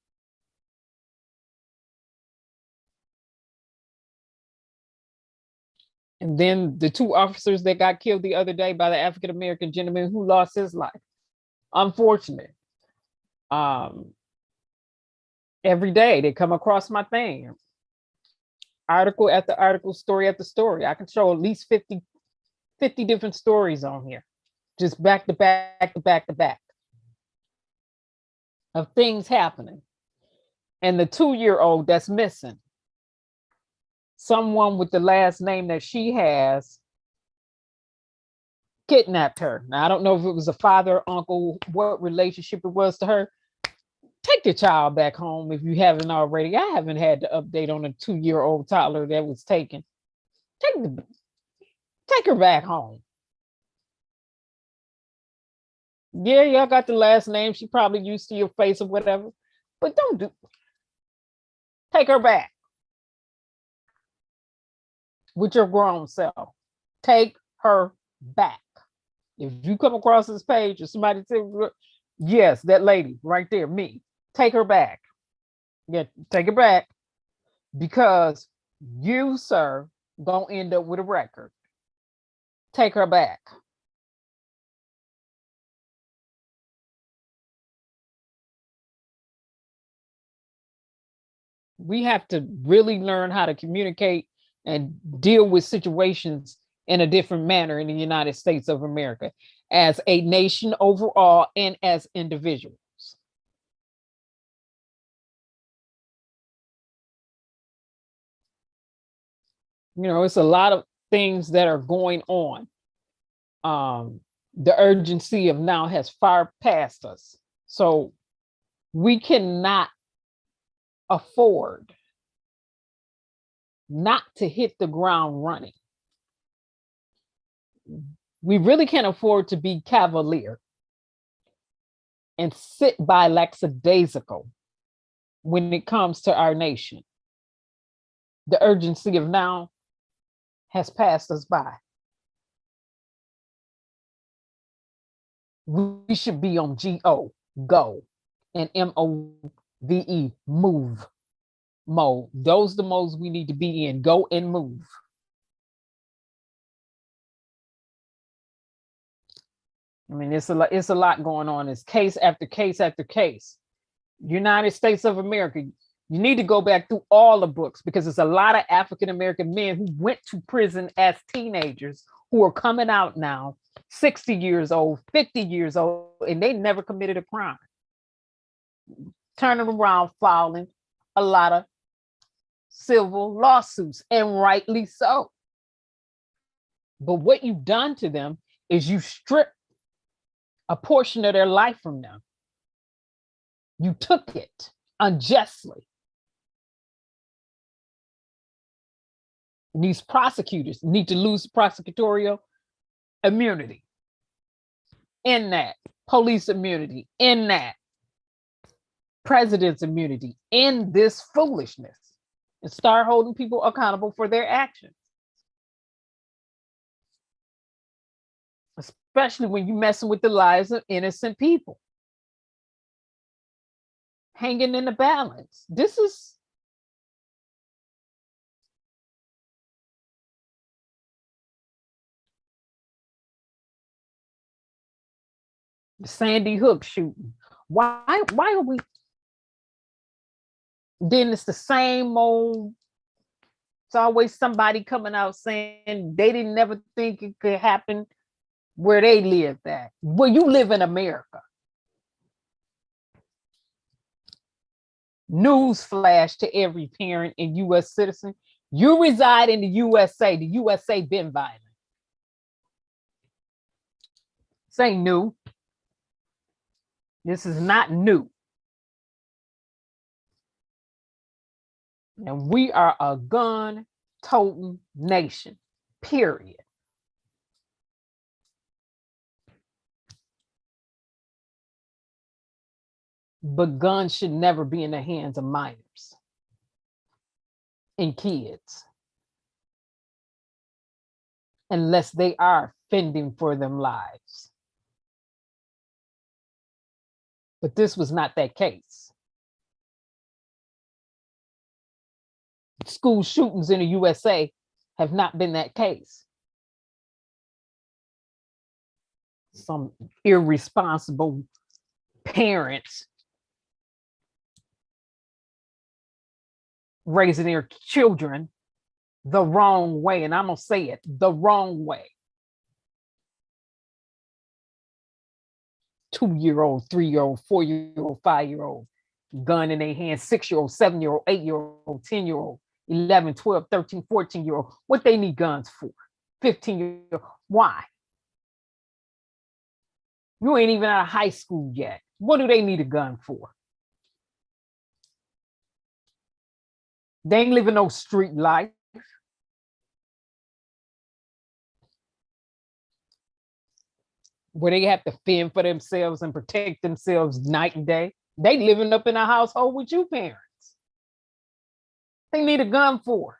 And then the two officers that got killed the other day by the African-American gentleman who lost his life. Unfortunate. Every day they come across my thing. Article after article, story after story. I can show at least 50 different stories on here. Just back to back to back to back. Of things happening. And the 2-year-old that's missing. Someone with the last name that she has kidnapped her. Now, I don't know if it was a father, uncle, what relationship it was to her. Take your child back home if you haven't already. I haven't had the update on a 2-year-old toddler that was taken. Take her back home. Yeah, y'all got the last name. She probably used to your face or whatever. But take her back. With your grown self. Take her back. If you come across this page or somebody says, yes, that lady right there, me, take her back. Yeah, take her back. Because you, sir, gonna end up with a record. Take her back. We have to really learn how to communicate and deal with situations in a different manner in the United States of America as a nation overall and as individuals. You know, it's a lot of things that are going on. The urgency of now has far past us. So we cannot afford not to hit the ground running. We really can't afford to be cavalier and sit by lackadaisical when it comes to our nation. The urgency of now has passed us by. We should be on GO, go, and MOVE, move mode. Those are the modes we need to be in, go and move. I mean, it's a lot going on. It's case after case after case. United States of America, you need to go back through all the books because there's a lot of African-American men who went to prison as teenagers who are coming out now, 60 years old, 50 years old, and they never committed a crime. Turning around, filing a lot of civil lawsuits, and rightly so. But what you've done to them is you strip a portion of their life from them. You took it unjustly. And these prosecutors need to lose prosecutorial immunity in that, police immunity in that, president's immunity in this foolishness, and start holding people accountable for their actions. Especially when you're messing with the lives of innocent people. Hanging in the balance. This is the Sandy Hook shooting. Why are we? Then it's the same old. It's always somebody coming out saying they didn't never think it could happen where they lived at. Well, you live in America. News flash to every parent and U.S. citizen. You reside in the USA. The USA been violent. This ain't new. This is not new. And we are a gun-toting nation, period. But guns should never be in the hands of minors and kids unless they are fending for them lives. But this was not that case. School shootings in the USA have not been that case. Some irresponsible parents raising their children the wrong way, and I'm gonna say it, the wrong way. 2-year-old, 3-year-old, 4-year-old, 5-year-old, gun in their hand, 6-year-old, 7-year-old, 8-year-old, 10-year-old, 11, 12, 13, 14-year-old. What they need guns for? 15-year-old. Why? You ain't even out of high school yet. What do they need a gun for? They ain't living no street life. Where they have to fend for themselves and protect themselves night and day. They living up in a household with you parents. They need a gun for.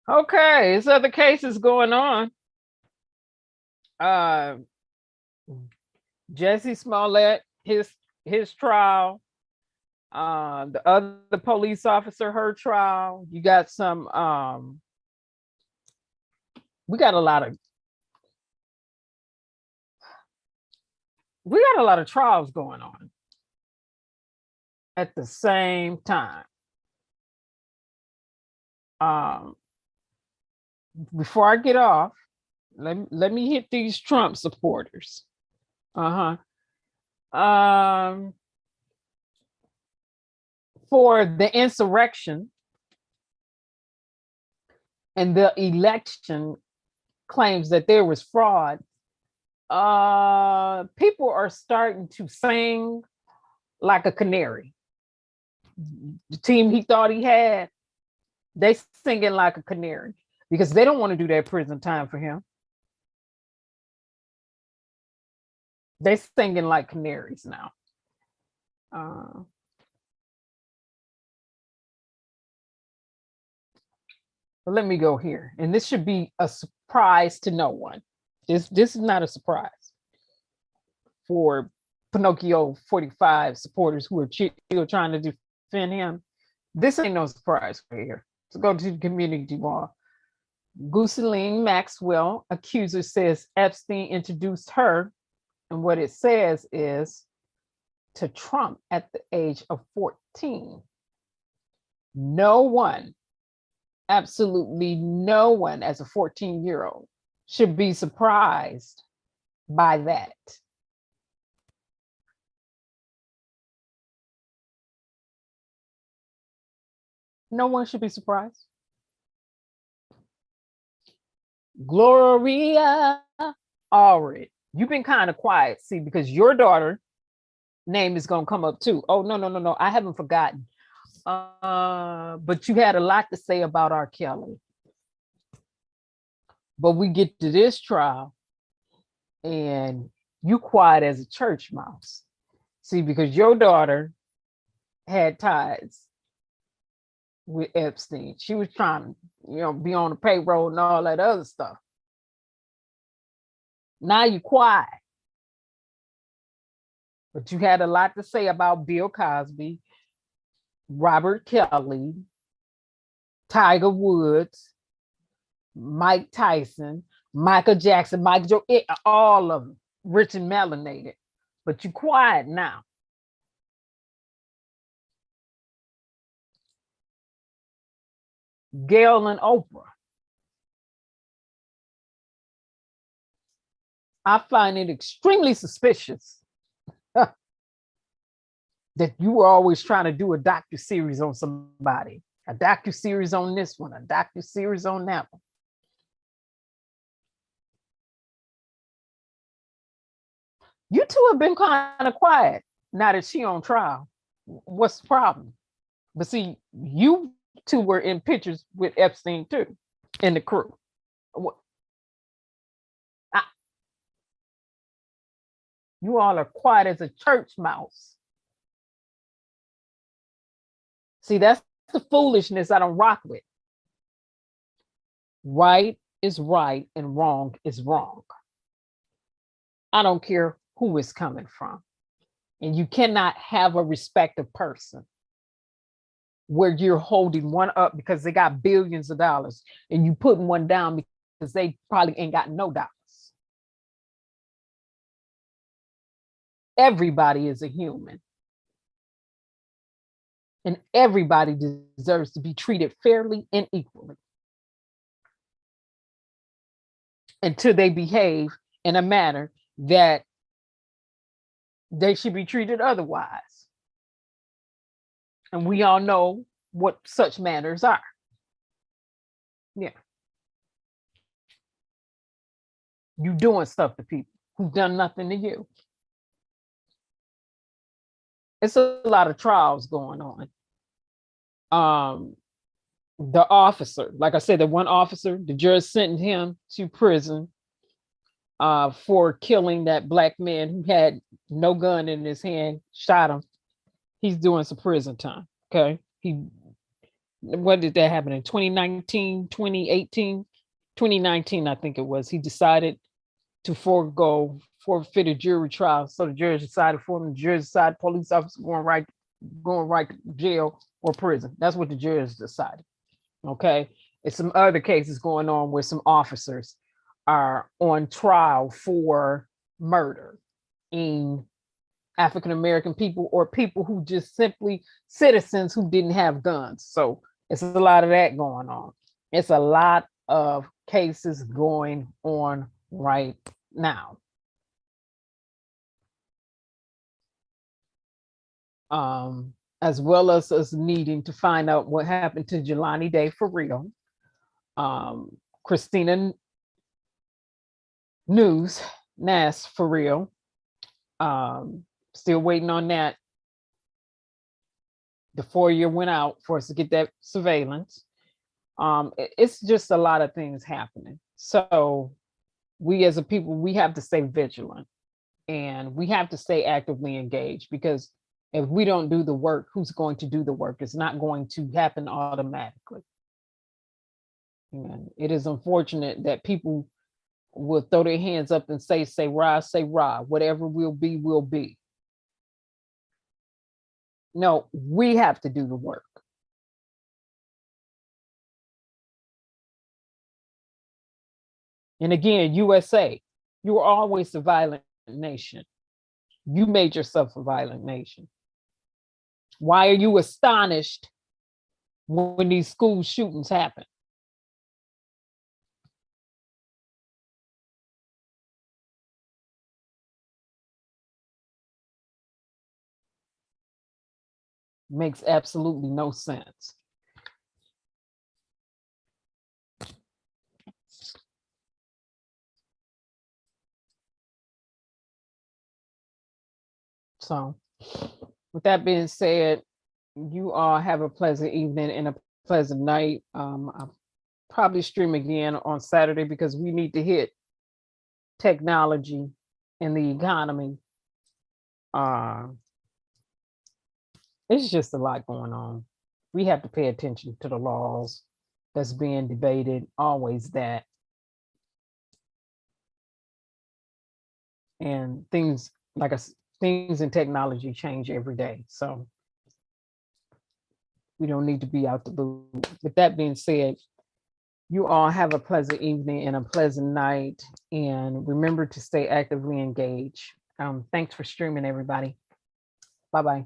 Okay, there's other cases going on. Jesse Smollett, his trial. The other police officer, her trial. You got some. We got a lot of trials going on at the same time. Before I get off, let me hit these Trump supporters. For the insurrection and the election claims that there was fraud, people are starting to sing like a canary. The team he thought he had, they singing like a canary because they don't want to do that prison time for him. They singing like canaries now. But let me go here, and this should be a surprise to no one. This is not a surprise for Pinocchio 45 supporters who are still trying to defend him. This ain't no surprise for here. So go to the community wall. Ghislaine Maxwell, accuser, says Epstein introduced her, and what it says is to Trump at the age of 14. No one, absolutely no one as a 14-year-old should be surprised by that. No one should be surprised. Gloria Allred, you've been kind of quiet, see, because your daughter name is going to come up too. Oh, no, I haven't forgotten. But you had a lot to say about R. Kelly. But we get to this trial and you quiet as a church mouse. See, because your daughter had ties with Epstein. She was trying to, be on the payroll and all that other stuff. Now you quiet. But you had a lot to say about Bill Cosby, Robert Kelly, Tiger Woods, Mike Tyson, Michael Jackson, all of them, rich and melanated. But you quiet now. Gail and Oprah. I find it extremely suspicious that you were always trying to do a docu-series on somebody, a docu-series on this one, a docu-series on that one. You two have been kind of quiet now that she on trial. What's the problem? But see, you two were in pictures with Epstein too, in the crew. You all are quiet as a church mouse. See, that's the foolishness I don't rock with. Right is right and wrong is wrong. I don't care who it's coming from. And you cannot have a respected person where you're holding one up because they got billions of dollars and you putting one down because they probably ain't got no dollars. Everybody is a human. And everybody deserves to be treated fairly and equally until they behave in a manner that they should be treated otherwise. And we all know what such manners are. Yeah. You doing stuff to people who've done nothing to you. It's a lot of trials going on. The officer, like I said, the one officer, the judge sentenced him to prison for killing that black man who had no gun in his hand, shot him. He's doing some prison time. Okay. What did that happen in 2019, 2018, 2019, I think it was. He decided to forfeit a jury trial. So the jury decided for him, the jury decided police officer going right to jail or prison. That's what the jurors decided. Okay. It's some other cases going on where some officers are on trial for murder in African American people or people who just simply citizens who didn't have guns. So it's a lot of that going on. It's a lot of cases going on right now. As well as us needing to find out what happened to Jelani Day for real. Christina Nass for real. Still waiting on that. The 4-year went out for us to get that surveillance. It's just a lot of things happening. So we as a people, we have to stay vigilant and we have to stay actively engaged, because if we don't do the work, who's going to do the work? It's not going to happen automatically. And it is unfortunate that people will throw their hands up and say rah, whatever will be, will be. No, we have to do the work. And again, USA, you were always a violent nation. You made yourself a violent nation. Why are you astonished when these school shootings happen? Makes absolutely no sense. So with that being said, you all have a pleasant evening and a pleasant night. I'll probably stream again on Saturday because we need to hit technology and the economy. It's just a lot going on. We have to pay attention to the laws that's being debated, always that. And things like things in technology change every day. So we don't need to be out the loop. With that being said, you all have a pleasant evening and a pleasant night. And remember to stay actively engaged. Thanks for streaming, everybody. Bye-bye.